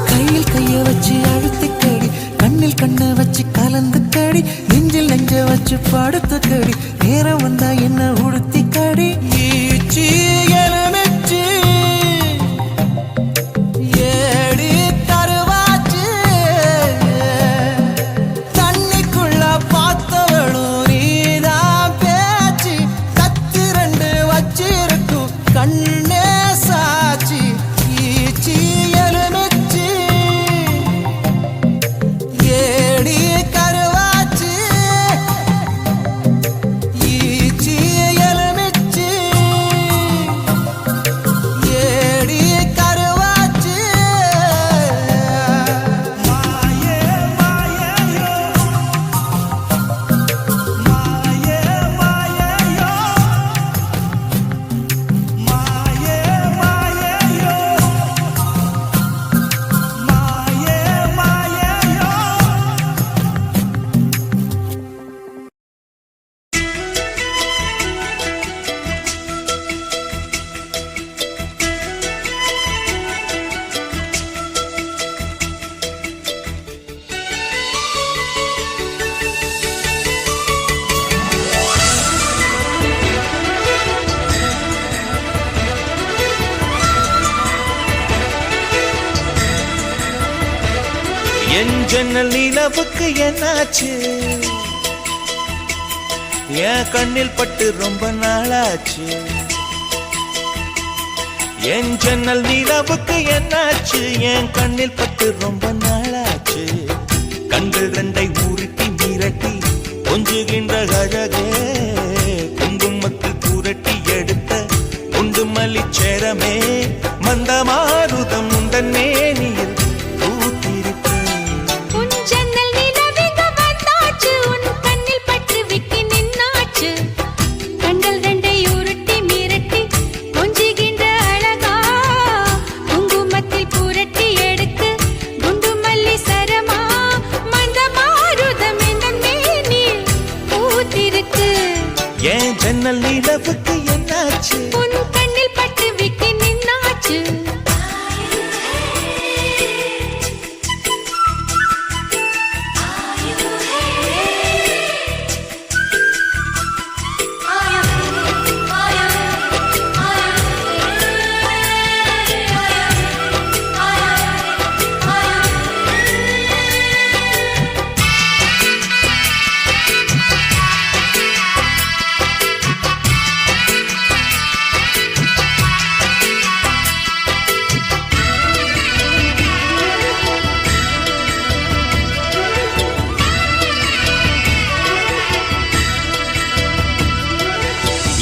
கையில் கைய வச்சு அழுத்திக்கடி கண்ணில் கண்ணை வச்சு கலந்து கடி நெஞ்சில் நெஞ்ச வச்சு படுத்த கடி நேரம் வந்தா என்ன உடுத்தி கடி ஈச்சி எலுமிச்சி ஏடி தருவாச்சு தண்ணிக்குள்ள பார்த்தவளும் நீதான் பேச்சு கத்தி ரெண்டு வச்சிருக்கும் கண்ணே சாட்சி ஈச்சி எலுமிச்சி ஏடி கருவாச்சு ஈச்சி எலுமிச்சி ஏடி கருவாச்சு மாயே மாயேயோ மாயே மாயேயோ மாயே மாயேயோ மாயே மாயேயோ என் ஜன்னல் நிலவுக்கு என்னாச்சு என் கண்ணில் பட்டு ரொம்ப நாளாச்சு என் ஜன்னல் நிலவுக்கு என்னாச்சு என் கண்ணில் பட்டு ரொம்ப நாளாச்சு கண்கள் ரெண்டை உருட்டி மிரட்டி கொஞ்சுகின்ற அழகே குங்குமத்தில் புரட்டி எடுத்த குண்டு மல்லிச்சேரமே மந்த மாருதம் உந்தன் மேனியில் உன் ஜன்னல் நிலவிங்க வந்தாச்சு உன் கண்ணில் பட்டு விக்கி நின்னாச்சு கண்கள் ரெண்டை உருட்டி மிரட்டி கொஞ்சுகின்ற அழகா குங்குமத்தில் புரட்டி எடுத்து குண்டு மல்லி சரமா மந்த மாருதம் இந்த மேனில் பூத்திருக்கு என் ஜன்னல் நிலவுக்கு என்னாச்சு உன் கண்ணில் பட்டு விக்கி நின்னாச்சு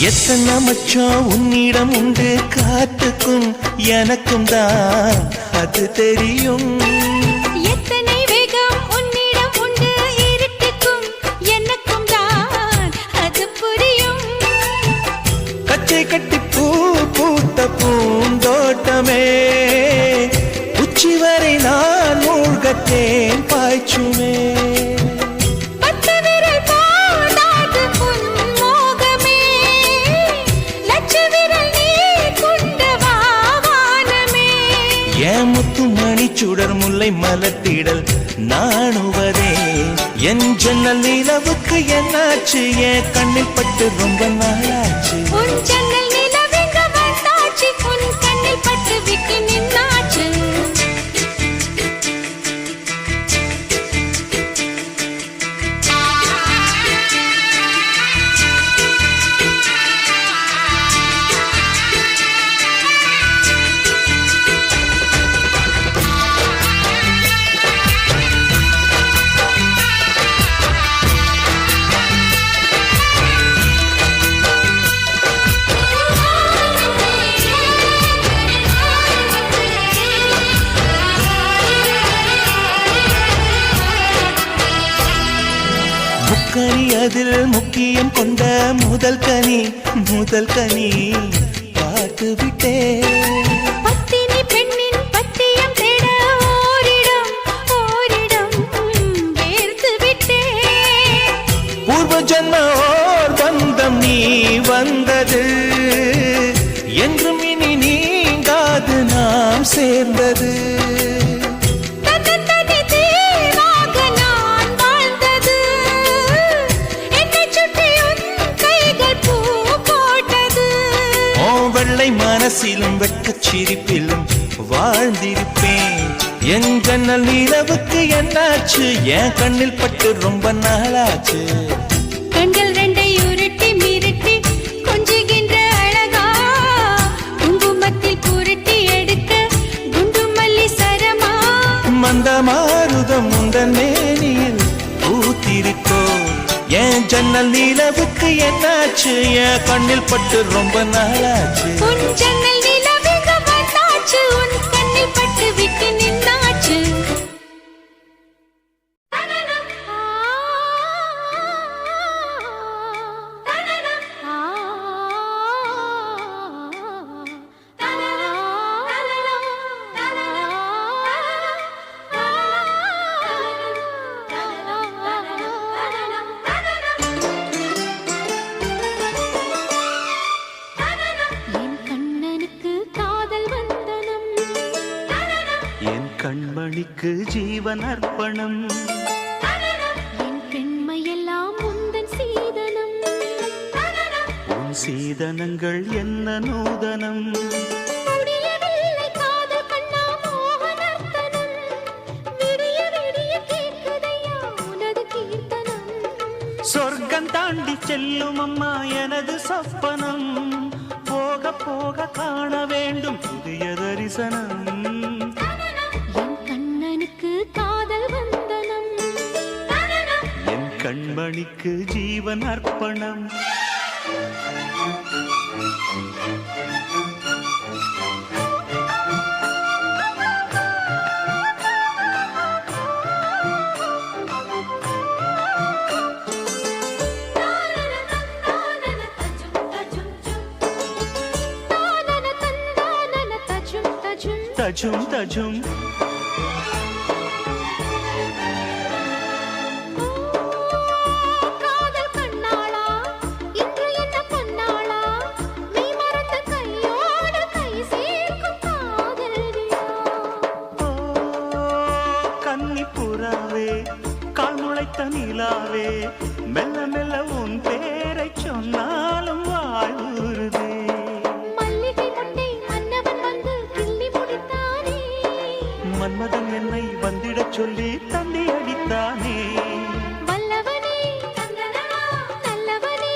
எத்தனை மச்சம் உன்னிடம் உண்டு காத்துக்கும் எனக்கும் தான் அது தெரியும் எத்தனை வேகம் உன்னிடம் உண்டு இருட்டுக்கும் எனக்கும் தான் அது புரியும் கச்சை கட்டி பூ பூத்த பூந்தோட்டமே உச்சி வரை நான் மூழ்கத்தேன் பாய்ச்சுமே பத்து விரல் பாடாது உன் மோகமே லட்ச விரல் நீ கொண்ட வாவானமே என் முத்து மணிச்சுடர் முல்லை மலர்த்திடல் நாணுவதே என் ஜன்னல் நிலவுக்கு என்னாச்சு என் கண்ணில் பட்டு ரொம்ப நாளாச்சு உன் ஜன்னல் நிலவெங்க வந்தாச்சு உன் கண்ணில் பட்டு விக்கி நின்னாச்சு மார்கழி அதில் முக்கியம் கொண்ட முதல் கனி பார்த்து விட்டேன். பத்தினி பெண்ணின் பத்தியம் தேட ஓரிடம் வேர்த்து விட்டேன். பூர்வ ஜன்ம ஓர் பந்தம் நீ வந்தது என்றும் இனி நீங்காது நாம் சேர்ந்தது. தன்னந்தனி தீவாக நான் வாழ்ந்தது. என்னைச் சுற்றி உன் கைகள் பூ போட்டது. ஓ வெள்ளை மனசிலும் வெட்கச் சிரிப்பிலும் வாழ்ந்திருப்பேன். என் ஜன்னல் நிலவுக்கு என்னாச்சு? என் கண்ணில் பட்டு ரொம்ப நாளாச்சு. கண்கள் ரெண்டை உருட்டி மிரட்டி கொஞ்சுகின்ற அழகா, குங்குமத்தில் புரட்டி எடுக்க குண்டு மல்லி சரமா. மந்த மாருதம் உந்தன் மேனியில் பூத்திருக்கோ. என் ஜன்னல் நிலவுக்கு என்னாச்சு? என் கண்ணில் பட்டு ரொம்ப நாளாச்சு. உன் ஜன்னல் நிலவுக்கு வந்தாச்சு, உன் கண்ணில் பட்டு விட்டு நின்னாச்சு. என் கண்ணனுக்கு காதல் வந்தனம், என் கண்மணிக்கு ஜீவன் அர்ப்பணம். என் பெண்மையெல்லாம் உந்தன் சீதனம். உன் சீதனங்கள் என்ன நூதனம். முடியவில்லை காதல் கண்ணா மோகனர்த்தனம். விடிய விடிய கேட்குதையா உனது கீர்த்தனம். சொர்க்கம் தாண்டி செல்லும் அம்மா எனது சொப்பனம். போக போக காண வேண்டும் புதிய தரிசனம். என் கண்ணனுக்கு காதல் வந்தனம், என் கண்மணிக்கு ஜீவன் அர்ப்பணம். தஜும் தஜும் காதல் கண்ணாளா இன்று என்ன பொன்னாளா, மெய் மறந்த கையோடு கை சேர்க்கும் காதலியா. ஓ கன்னிப்புறாவே கால் முளைத்த நிலாவே, மெல்ல மெல்ல உன் பேரை சொன்னாலும் வாழ்வுறுதே. மல்லிகை மொட்டை மன்னவன் வந்து கிள்ளி முடித்தானே. மன்மதன் என்னை வந்திடச் சொல்லி தந்தி அடித்தானே. வல்லவனே நல்லவனே,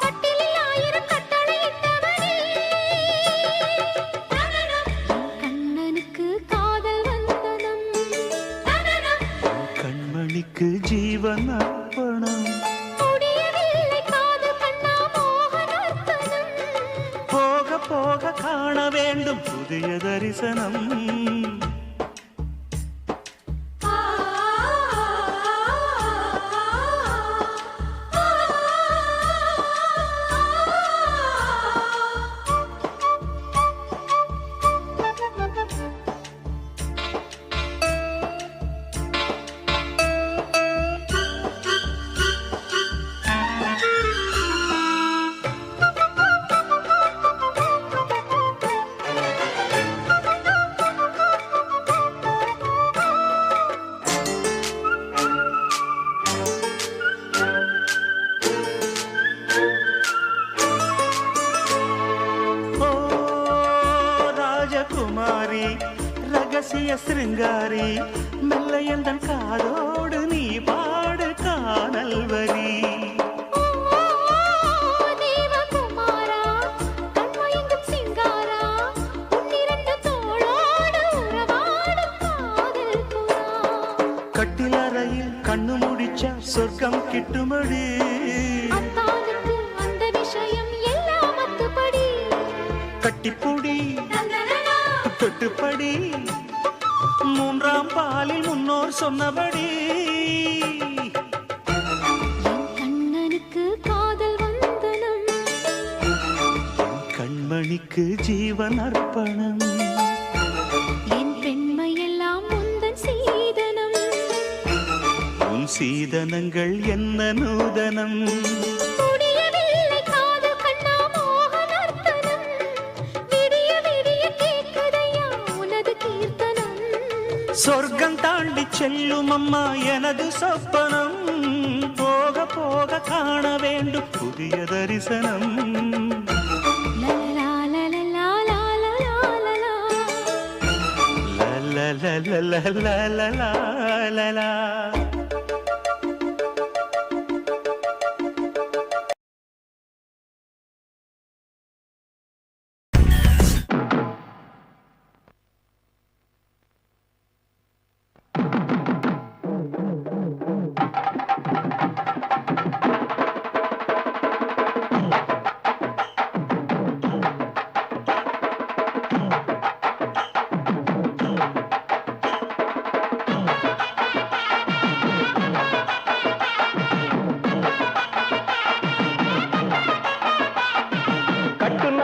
கட்டிலில் 1000 கட்டளையிட்டவனே. கண்ணனுக்கு காதல் வந்தனம், கண்மணிக்கு ஜீவன் அர்ப்பணம். முடியவில்லை காதல் கண்ணா மோகனர்த்தனம். போக போக காண வேண்டும் புதிய தரிசனம். குமாரி ரகசிய சிருங்காரி, மெல்ல எந்தன் காதோடு நீ பாடு காணல் வரி. தேவகுமாரா கண்மயங்கும் சிங்காரா, உன்னிரண்டு தோளோடு உறவாடும் காதல் புறா. கட்டிலறையில் கண்ணு முடிச்சா சொர்க்கம் கிட்டுமடி. அத்தானுக்கு அந்த விஷயம் எல்லாம் அத்துப்படி. கட்டிப்புடி தொட்டுப்படி, மூன்றாம் பாலில் முன்னோர் சொன்னபடி. பெண்மைக்கு ஜீவன் அர்ப்பணம். என் பெண்மையெல்லாம் உந்தன் சீதனம். உன் சீதனங்கள் என்ன நூதனம். முடியவில்லை காதல் கண்ணா மோக நர்த்தனம். விடிய விடிய கேட்குதையா உனது கீர்த்தனம். சொர்க்கம் தாண்டி செல்லும் அம்மா எனது சொப்பனம். போக போக காண வேண்டும் புதிய தரிசனம். லலலா லலலா லலலா லலலா. லலலலலலலலலலா.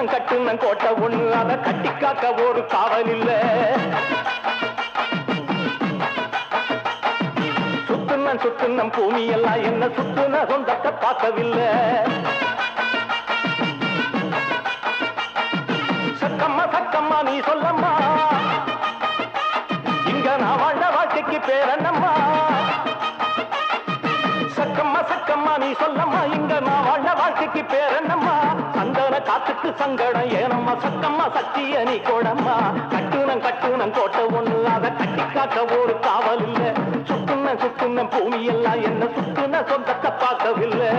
கட்டுனன் கோட்டை ஒண்ணு அத கட்டி காக்க ஒரு காவல் இல்ல. சுத்துனம் பூமி எல்லாம் என்ன சுத்துன சொந்தத்தை பார்க்கவில்லை. சக்கம்மா நீ சொல்லம்மா இங்க நான் வாழ்ந்த வாழ்க்கைக்கு பேரன்னம்மா. சக்கம்மா நீ சொல்லம்மா இங்க நான் வாழ்ந்த வாழ்க்கைக்கு பேரன்னம்மா. சந்தன காத்துக்கு சங்கடம் ஏனம்மா சக்கம்மா சக்திய நீ கோடம்மா. கட்டுனன் கோட்டை ஒண்ணு அத கட்டி காக்க ஒரு காவல் இல்ல. சுத்துன பூமி எல்லாம் என்ன சுத்துன சொந்தத்தை பார்க்கவில்லை.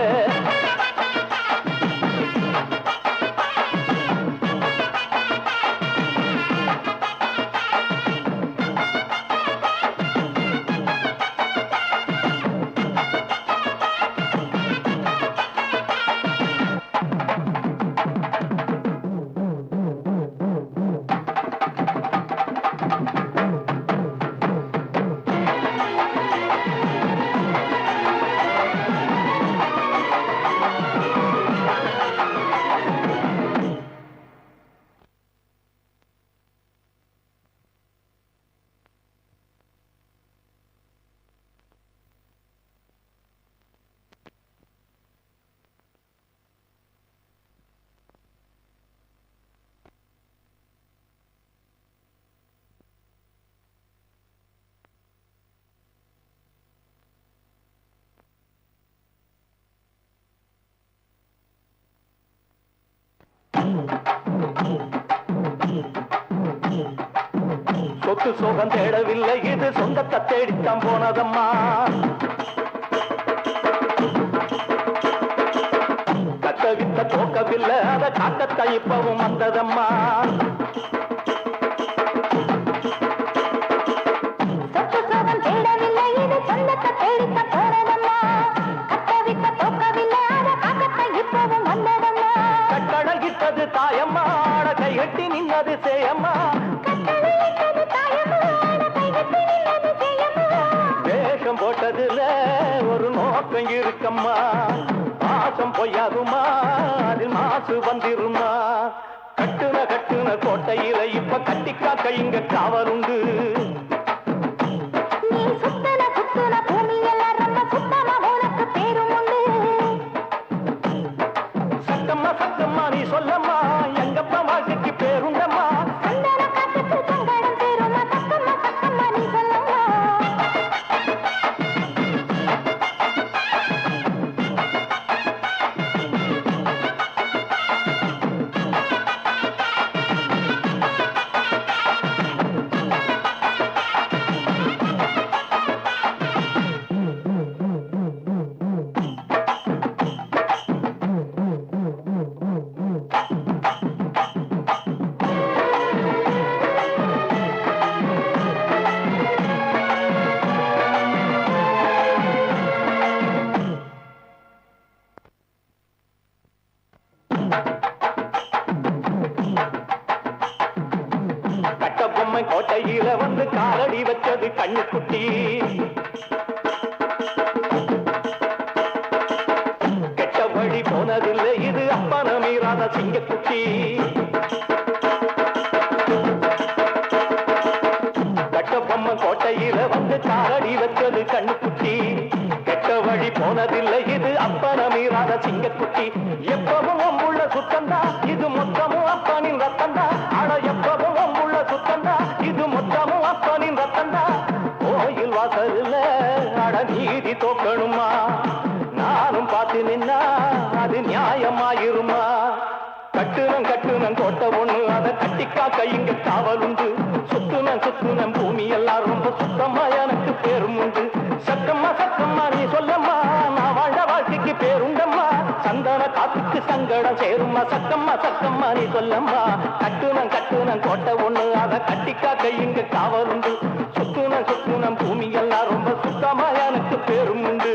சொத்து சோகம் தேடவில்லை இது சொந்தத்தை தேடித்தான் போனதம்மா. கட்டவித்த தோக்கவில்லை அத காட்டத்தை இப்பவும் வந்ததம்மா. கட்டழகிட்டது தாயம்மா கைகட்டி நின்னது சேயம்மா. வேஷம் போட்டதுல ஒரு நோக்கம் இருக்கம்மா. பாசம் பொய்யாகுமா அதில் மாசு வந்திருமா. கட்டுன கோட்டையில இப்ப கட்டி காக்க இங்க காவலுண்டு. சத்தம்மா நீ சொல்லம்மா எங்கப்பா வாழ்க்கைக்கு பேருண்டம்மா. வச்சது கண்ணுக்குட்டி கெட்ட வழி போனதில்லை இது அப்பன மீறாத சிங்கக்குட்டி எப்பவும் அம்புள்ள சுத்தந்தா இது மொத்தமும் அப்பனின் ரத்தந்தா ஆனா எப்பவும் அம்புள்ள சுத்தந்தா இது மொத்தமும் அப்பனின் ரத்தந்தா கோயில் வாசல்ல அட நீதி தோக்கணுமா நானும் பார்த்து நின்னா அது நியாயமாயிருமா கட்டுனம் கோட்ட ஒண்ணு அதை கட்டிக்காக்க இங்க காவல் உண்டு சுத்துனம் பூமி எல்லாம் ரொம்ப சுத்தமா எனக்கு பேரும் உண்டு சத்தம்மா நீ சொல்லம்மா நான் வாழ்ந்த வாழ்க்கைக்கு பேருண்டம்மா சந்தன காத்துக்கு சங்கடம் சேரும்மா சத்தம்மா நீ சொல்லம்மா கட்டுனம் கோட்ட ஒண்ணு அதை கட்டிக்காக்க இங்க காவல் உண்டு சுத்துனம் பூமி எல்லாம் ரொம்ப சுத்தமா எனக்கு பேரும் உண்டு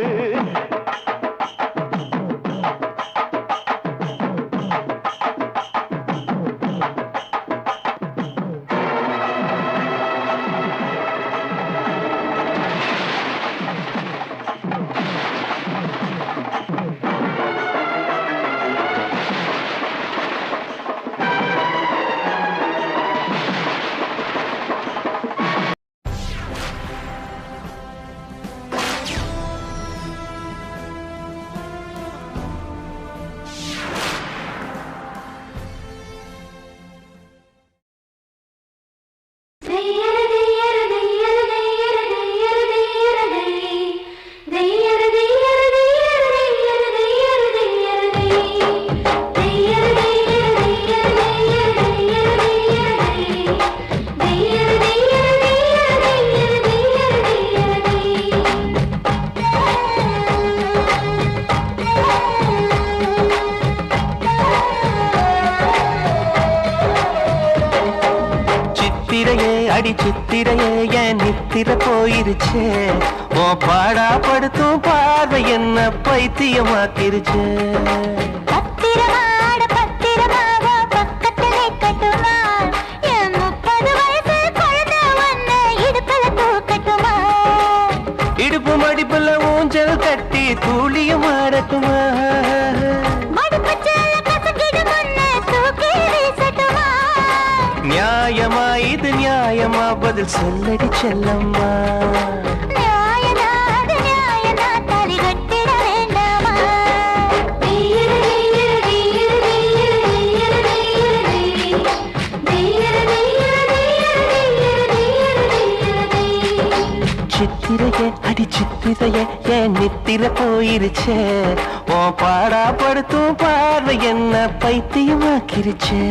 சித்திரையே என் நித்திர போயிருச்சே ஓ பாடா படுத்தும் பார்வை என்ன பைத்தியமாக்கிருச்சே இடுப்பு மடிப்புல ஊஞ்சல் கட்டி தூளியும் ஆடட்டுமா நியாயமா இது நியாயமா பதில் சொல்லடி செல்லம்மா சித்திரையே அடி சித்திரையே என் நித்திர போயிருச்சே ஓ பாடா படுத்தும் பார்வை என்ன பைத்தியமாக்கிருச்சே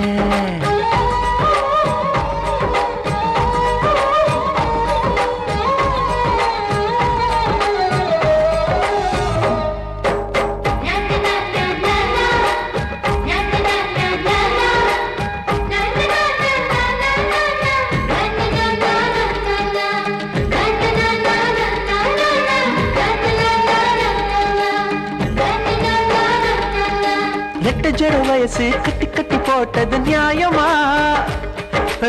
ஜட வயசு கட்டி கட்டி போட்டது நியாயமா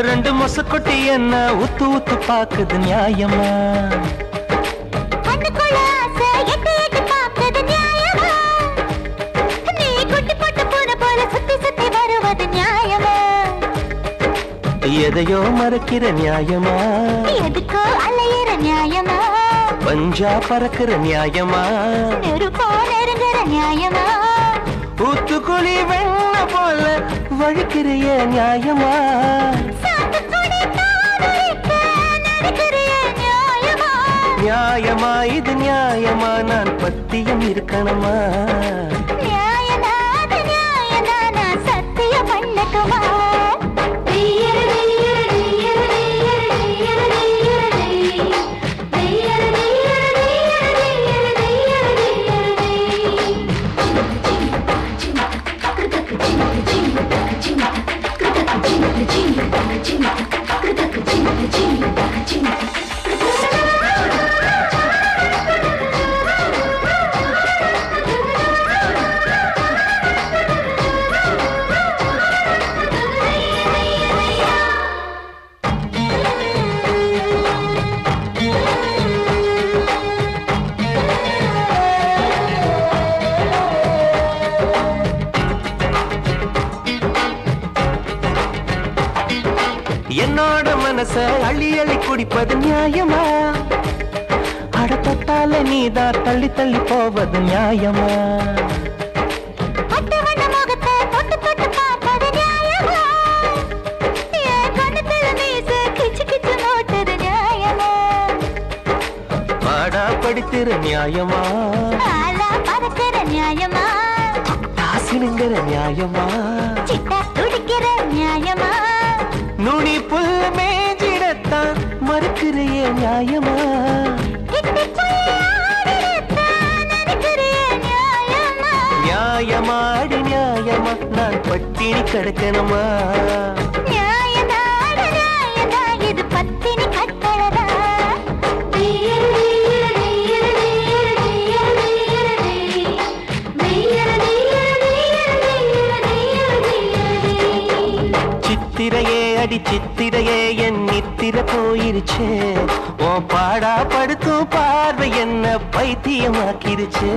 ரெண்டு மொச கொட்டி என்ன உத்து உத்து பாக்குது நியாயமா எதையோ மறக்கிற நியாயமா எதுக்கோ அலையிற நியாயமா பஞ்சா பறக்கிற நியாயமா நெருப்போ நெருங்குற நியாயமா ஊத்துக்குழி வெண்ண போல வழுக்கிறிய நியாயமா நியாயமா இது நியாயமா நான் பத்தியம் இருக்கணுமா சத்திய பண்ணட்டுமா என்னோட மனச அள்ளி அள்ளி குடிப்பது நியாயமா அட நீதான் தள்ளி தள்ளி போவது நியாயமா? பாடா படித்திர நியாயமா? நியாயமா? தாசினுங்கிற நியாயமா? சிட்டா துடிக்கிற நியாயமா? நுனி புல் மேஞ்சிடத்தான் மறுக்கிறையே நியாயமா? நியாயமாடி நியாயமா? நான் பட்டினி கிடக்கணுமா? இது பத்தினி கட்டளதா? சித்திரையே அடி சித்திரையே என் நித்திர போயிருச்சே, உன் பாடா படுத்தும் பார்வை என்ன பைத்தியமாக்கிருச்சே.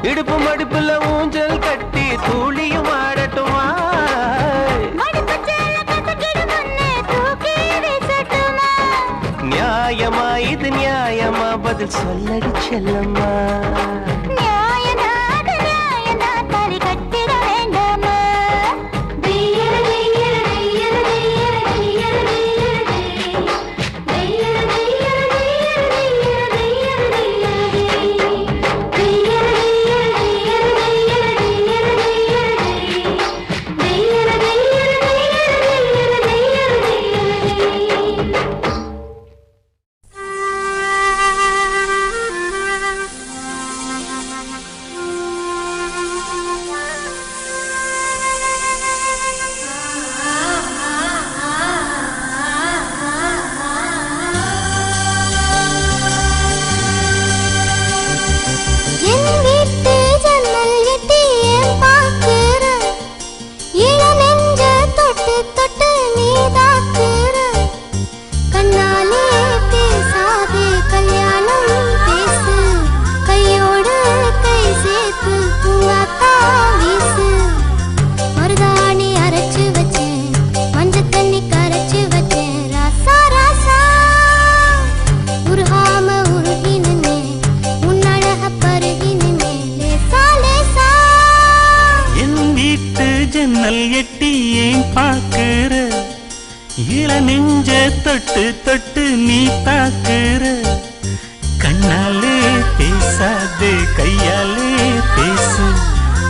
இடுப்பு மடுப்புல ஊஞ்சல் கட்டி தூளியும் ஆடட்டுமா? நியாயமா இது நியாயமா? பதில் சொல்லடி செல்லம்மா. தொட்டு தொட்டு நீ தாக்குற கண்ணாலே பேசாதே கையாலே பேசு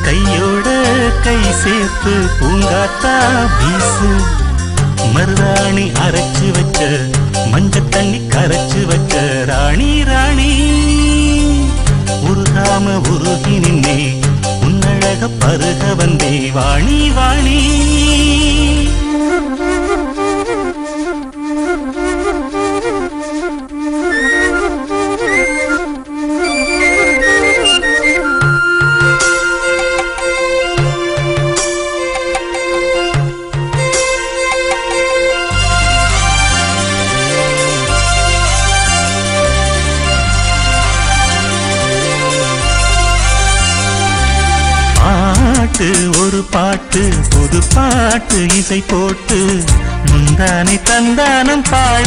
கையோட கை சேர்த்து பூங்காத்தா வீசு மருதாணி அரைச்சு வச்ச மஞ்சள் தண்ணி கரைச்சு வச்ச ராணி ராணி உருகாம உருகி நின்னே உன்னழக பருக வந்தே வாணி வாணி ஒரு பாட்டு புது பாட்டு இசை போட்டு முந்தானை தந்தானம் பாட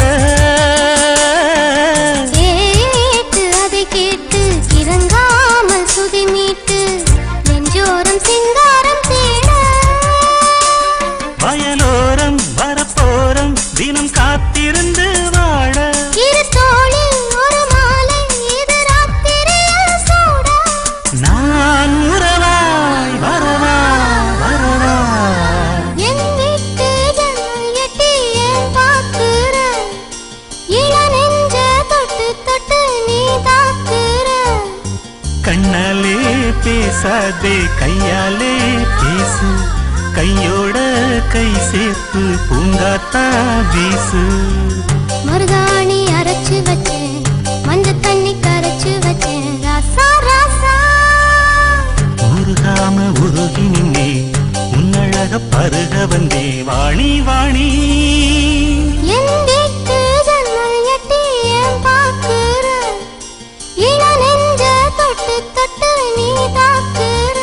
கேட்டு அதை கேட்டு இறங்காமல் சுதி மீட்டு நெஞ்சோரம் சிங்காரம் தேட வயலோரம் வரப்போரம் தினம் காத்திருந்து வாழ இரு தோளில் ஒரு மாலை இது ராத்திரியில் சூட நான் உறவாய் வரவா வரவா என் வீட்டு ஜன்னல் எட்டி ஏன் பார்க்கிற இள நெஞ்ச தொட்டு தொட்டு நீ தாக்குற கண்ணாலே பேசாதே கையாலே பேசு கையோட கை சேர்த்து பூங்காத்தா வீசு மருதாணி அரைச்சு வச்சேன் மஞ்சள் தண்ணி கரைச்சு வச்சேன் ராசா ராசா உருகாம உருகி நின்னே உன்னழக பருக வந்தே வாணி வாணி என் வீட்டு ஜன்னல் எட்டி ஏன் பார்க்கிற இள நெஞ்ச தொட்டு தொட்டு நீ தாக்குற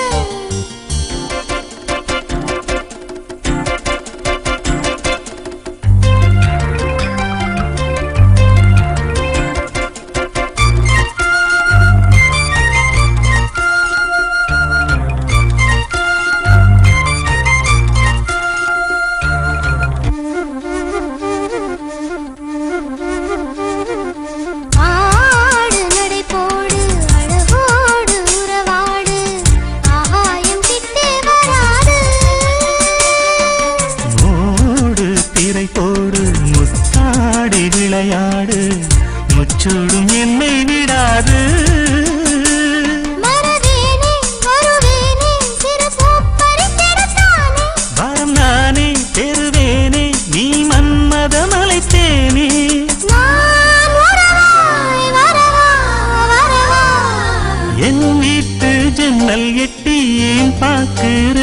பாக்குற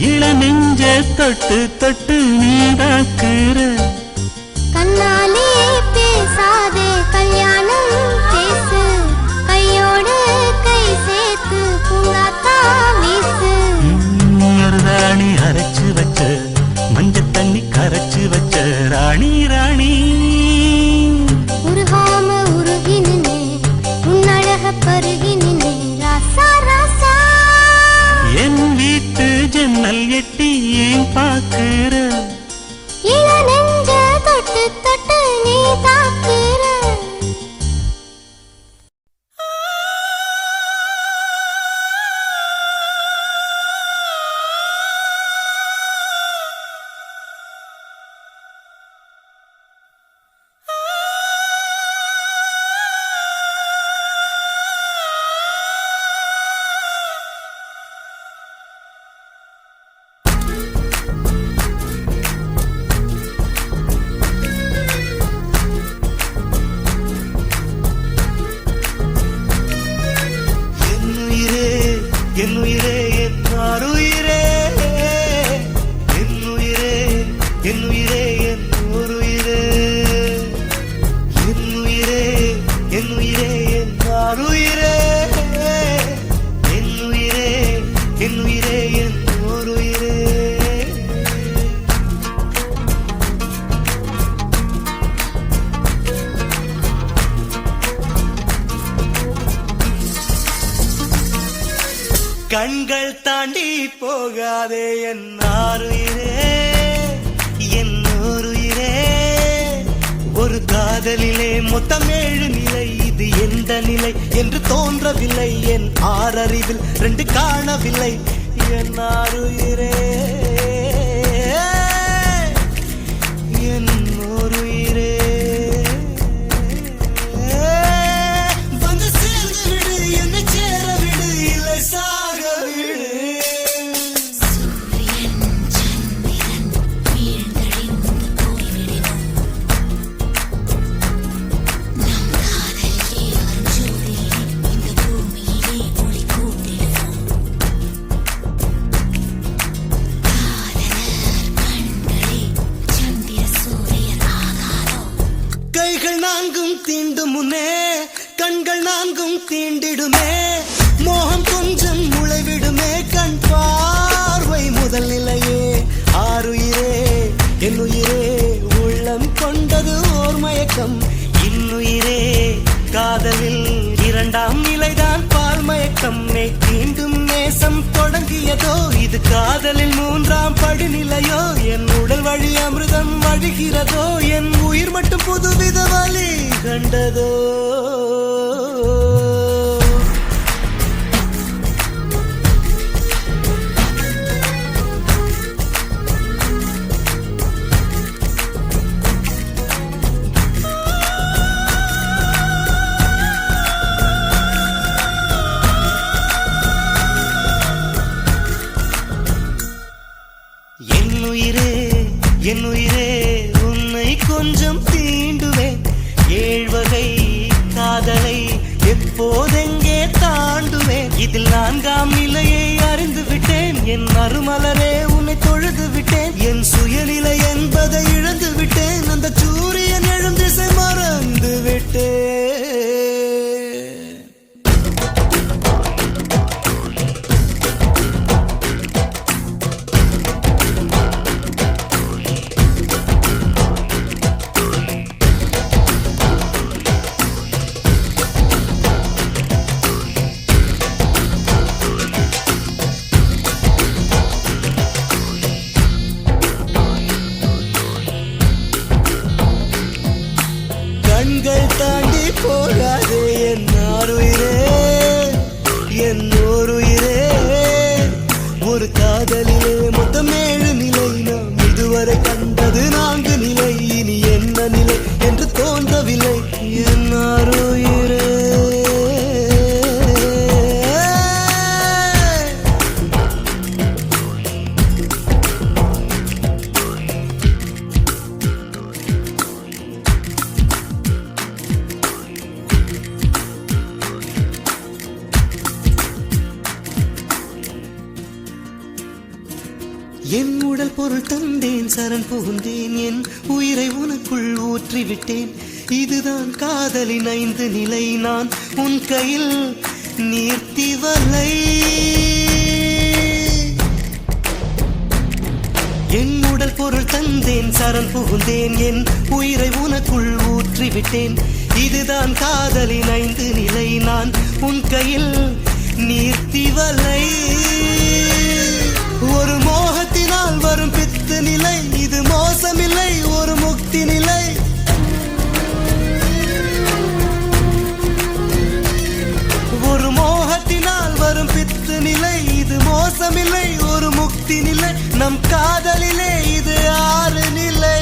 இள நெஞ்ச தொட்டு தொட்டு நீ தாக்குற கண்ணாலே பேசாதே கல்யாணம் பேசு கையோடு கை சேர்த்து பூங்காத்தா வீசு ராணி அரைச்சு வச்ச மஞ்ச தண்ணி கரைச்சு வச்ச ராணி ராணி உருகாம உருகி நின்னே உன்னழக பருகி நின்னே ராசா ராசா என் வீட்டு ஜன்னல் எட்டி ஏன் பாக்குற இள நெஞ்ச தொட்டு தொட்டு நீ தாக்குற என்னுயிரே என்னாருயிரே என்னுயிரே என்னுயிரே என்னுயிரே என்னுயிரே என்னுயிரே என்னாருயிரே என்னுயிரே என்னுயிரே என்னுயிரே கண்கள் தாண்டி போகாதே என்னாருயிரே என்னுயிரே ஒரு காதலிலே மொத்தம் 7 நிலை இது எந்த நிலை என்று தோன்றவில்லை என் ஆறறிவில் 2 காணவில்லை என்னாருயிரே என்னுயிரே வந்து சேர்ந்து விடு என்னை சேர விடு இல்லை சாக விடு கைகள் நான்கும் தீண்டும் முன்னே கண்கள் நான்கும் தீண்டிடுமே மோகம் கொஞ்சம் முளைவிடுமே கண் பார்வை முதல் நிலையே ஆருயிரே என்னுயிரே உள்ளம் கொண்டது ஓர் மயக்கம் இன்னுயிரே காதலில் 2ஆம் நிலைதான் பால் மயக்கம் தீண்டும் நேசம் தொடங்கியதோ இது காதலில் 3ஆம் படிநிலையோ என் உடல் வழி அமிர்தம் வழிகிறதோ என் உயிர் மட்டும் புதுவித வழி கண்டதோ என்னுயிரே என்னுயிரே உன்னை கொஞ்சம் தீண்டுவேன் 7 வகை காதலை எப்போதெங்கே தாண்டுவேன் இதில் 4ஆம் நிலையை அறிந்து விட்டேன் என் மறுமலரே உன்னை தொழுது விட்டேன் என் சுயநிலை என்பதை இழந்து விட்டேன் அந்த சூரியன் எழும் திசை மறந்து விட்டேன் கண்கள் தாண்டி போகாதே என்னாருயிரே என்னுயிரே ஒரு காதலிலே மொத்தம் 7 நிலை நாம் இதுவரை கண்டது 4 நிலை இனி என்ன நிலை என்று தோன்றவில்லை என்னாருயிரே என் உடல் பொருள் தந்தேன் சரண் புகுந்தேன் என் உயிரை உனக்குள் ஊற்றிவிட்டேன் இதுதான் காதலின் 5 நிலை நான் உன் கையில் நீர்த்தி வலை என் உடல் பொருள் தந்தேன் சரண் புகுந்தேன் என் உயிரை உனக்குள் ஊற்றிவிட்டேன் இதுதான் காதலின் 5 நிலை நான் உன் கையில் நீர்த்தி வலை ஒரு மோகத்தினால் வரும் பித்து நிலை இது மோசமில்லை ஒரு முக்தி நிலை ஒரு மோகத்தினால் வரும் பித்து நிலை இது மோசமில்லை ஒரு முக்தி நிலை நம் காதலிலே இது 6 நிலை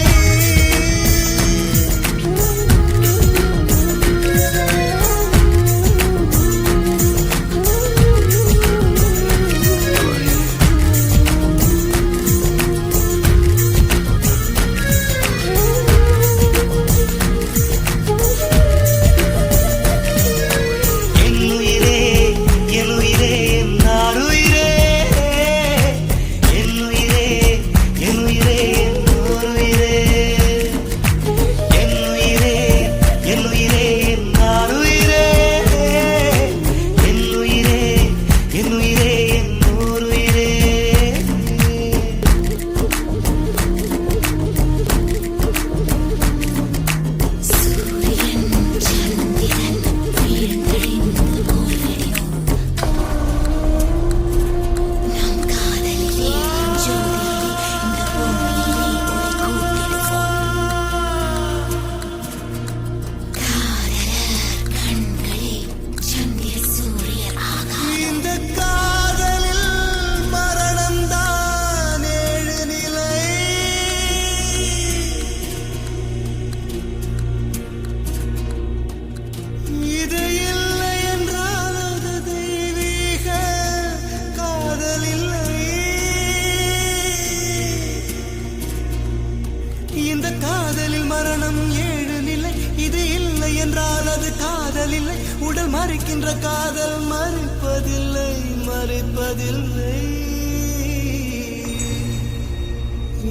உடல் மறைக்கின்ற காதல் மறைப்பதில்லை மறைப்பதில்லை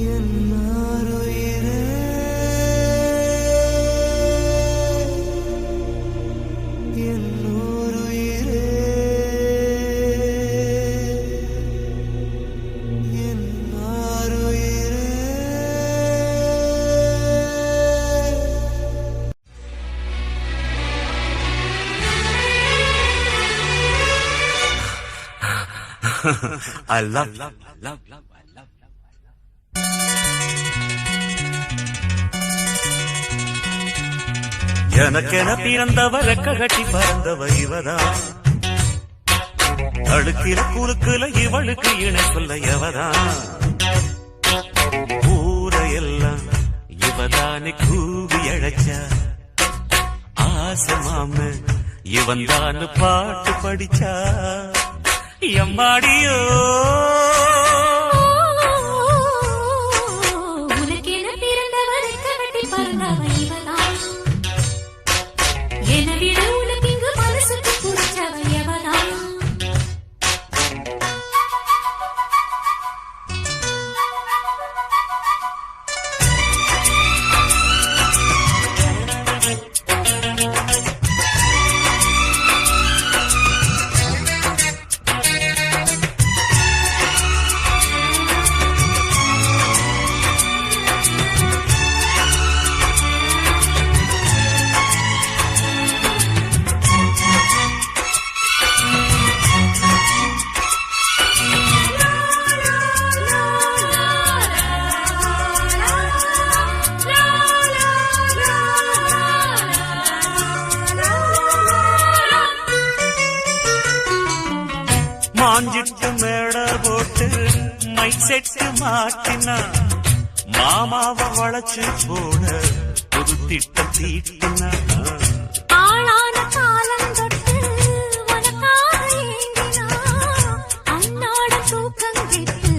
என் ஆருயிரே என் ஆருயிரே என் ஆருயிரே I love. எனக்கென பிறந்தவ ரெக்க கட்டி பறந்தவ இவதான் அழுக்கிற குறுக்குல இவளுக்கு இணை சொல்ல எவதான் ஊரையெல்லாம் இவதானே கூவி அழைச்சா ஆசை மாம இவன் தான் பாட்டு படிச்சா எம்மாடியோ உனக்கென பிறந்தவர் கட்டி பறந்தவ இவதான் என விட உனக்கு இங்கு மனசுக்கு புடிச்சவ எவதான் மாஞ்சிட்டு மேட போட்டு மைக் செட்டு மாட்டினா மாமாவை வளைச்சு போட புது திட்டம் தீட்டினா ஆளான காலம் தொட்டு உனக்காக ஏங்கினா அன்னாட தூக்கம் கெட்டு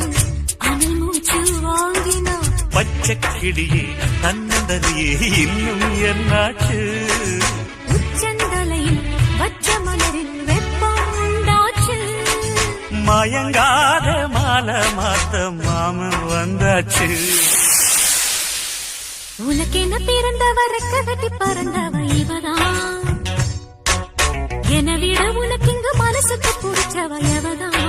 அனல் மூச்சு வாங்கினா பச்சை கிளியே தன்னந்தனியே இன்னும் என்னாச்சு உச்சந்தலையில் வச்ச மலரில் வெப்பம் உண்டாச்சு மயங்காத மாலை மாத்த மாமன் வந்தாச்சு. உனக்கு என்ன பிறந்தவ ரெக்க கட்டி பறந்தவ இவதான். என்னை விட உனக்கு இங்கு மனசுக்கு பிடிச்சவ எவதான்.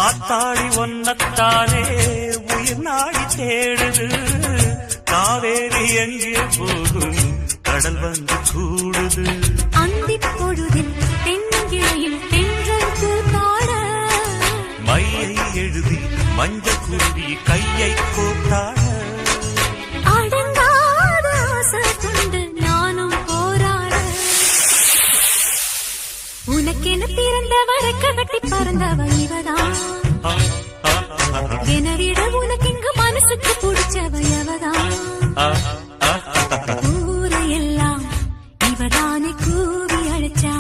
ஆத்தாடி ஒன்னத்தானே உயிர் நாடி தேடுது. காவேரி எங்கே போகும் கடல் வந்து கூடுது. அந்தி பொழுதில் தென்கிளையில் தென்றலுக்கு பாட மையை எழுதி மஞ்ச குருவி கையை கோத்தாட. அடங்காத ஆசை கொண்டு நானும் போராட. உனக்கென பிறந்தவ ரெக்க கட்டி பறந்தவ இவதான். என்னை விட உனக்கு இங்கு மனசுக்கு பிடிச்சவ எவதான். ஊரையெல்லாம் இவதானே கூவி அழைச்சா.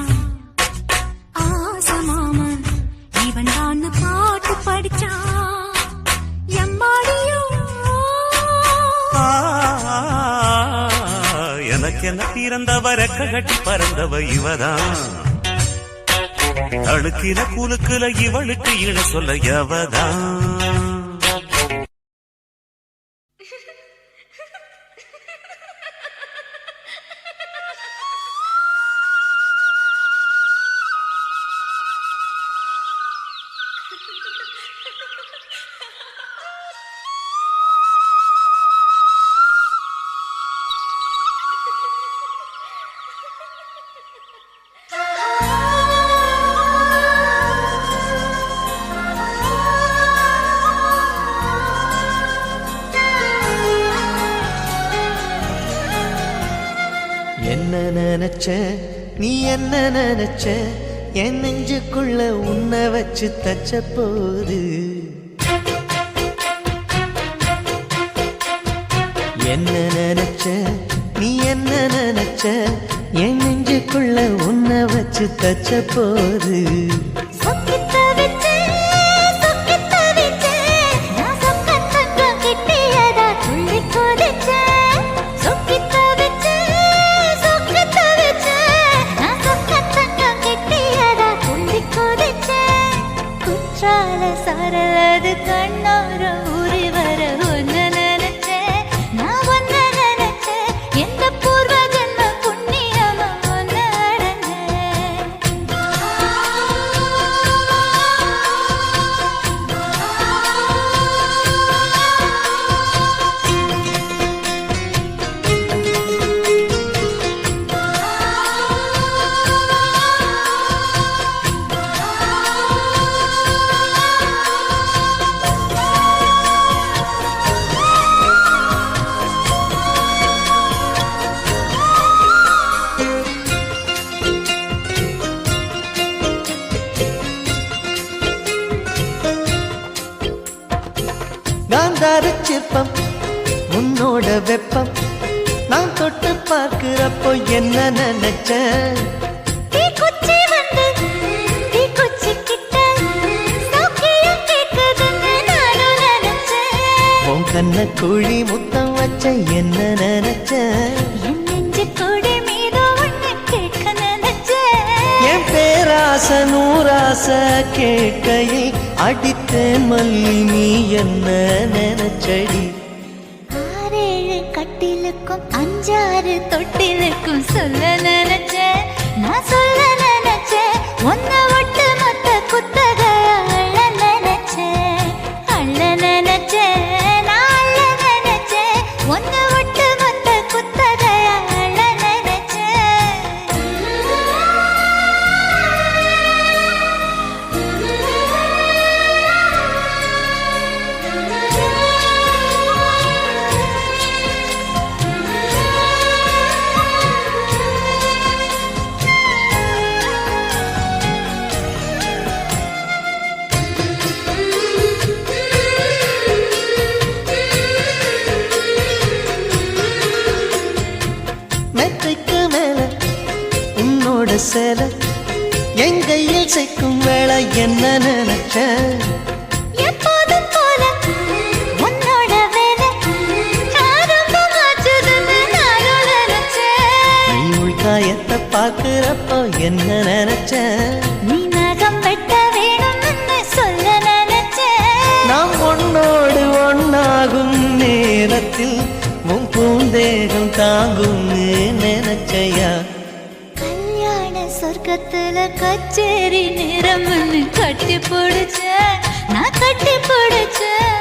ஆசை மாமன் இவன் தான் பாட்டு படிச்சா. எம்மாடியோ எனக்கு என்ன பிறந்தவ ரெக்க கட்டி பறந்தவ இவதான். அழுக்கில குலுக்குல இவளுக்கு இணை சொல்ல எவதான். என்ன நினைச்ச நீ என்ன நினைச்ச என் நெஞ்சுக்குள்ள உன்னை வச்சு தச்ச போது. என்ன நினைச்ச நீ என்ன நினைச்ச என் நெஞ்சுக்குள்ள உன்னை வச்சு தச்ச போது. சரலது கண்ணோர ஊறி வர ஒன்னு நினைச்சேன். நான் ஒன்னு நினைச்சேன். எந்த பூர்வ ஜன்ம புண்ணியமா ஒன்னு அடைஞ்சேன். காந்தார சிற்பம் உன்னோட வெப்பம் நான் தொட்டு பார்க்கிறப்போ என்ன நினைச்சேன். தீக்குச்சி வந்து தீக்குச்சி கிட்ட சௌக்கியம் கேட்குதுன்னு நானும் நினைச்சேன். உன் கண்ண குழி முத்தம் வச்ச என்ன நினைச்சேன். என் நெஞ்சு கொடி மீது ஒன்னு கேட்க நினைச்சேன். என் பேராச நூராச கேட்கையை அடித்தேன் மல்லி நீ என்ன நினைச்சடி. 6 கட்டிலுக்கும் 5 தொட்டிலுக்கும் சொல்ல நினைச்சேன். நான் சொல்ல நினைச்சேன். ஒன்ன ஒட்டு மொத்த குத்தக அள்ள நினைச்சேன். அள்ள நினைச்சேன். நான் அள்ள நினைச்சேன். ஒன்ன ஒட்டு மொத்த குத்தக அள்ள நினைச்சேன். சேலை என் கையில் சேர்க்கும் வேளை என்ன நினைச்ச எப்போதும் போல உன்னோட வேலை ஆரம்பமாச்சுதுன்னு நானும் நினைச்சேன். நீ உள்காயத்தை பார்க்கிறப்போ என்ன நினைச்ச நீ நகம் வெட்ட வேணும்னு சொல்ல நினைச்சேன். நாம் ஒன்னோடு ஒன்னாகும் நேரத்தில் உன் பூந்தேகம் தாங்கும் நினைச்சையா கல்யாண சொர்க்கத்துல கச்சேரி நேரம்னு கட்டி பிடிச்ச நான் கட்டி பிடிச்சேன்.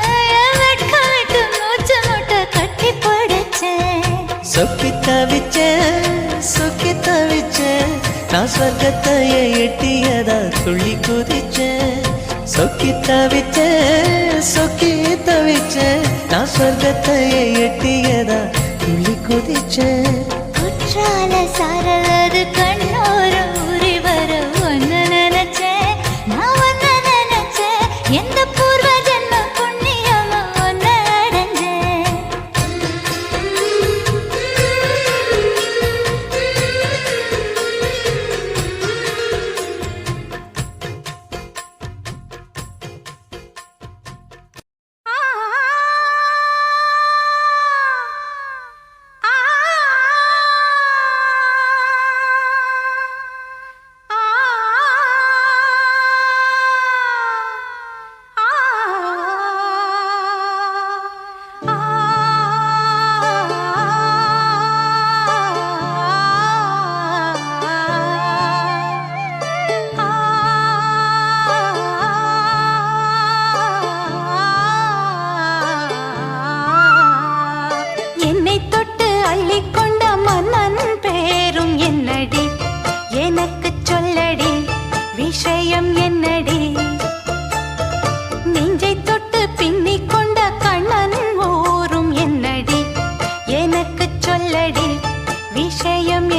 வெட்காட்டு மூச்சு முட்டை கட்டி பிடிச்சேன். சொக்கி தவிச்சேன் சொக்கி தவிச்சேன் நான் சொர்க்கத்தையே எட்டியதா துள்ளி குதிச்சேன் சொக்கி தவிச்சேன் சொக்கி தவிச்சேன் நான் சொர்க்கத்தையே எட்டியதா துள்ளி குதிச்சேன் குற்றால சாரல் அது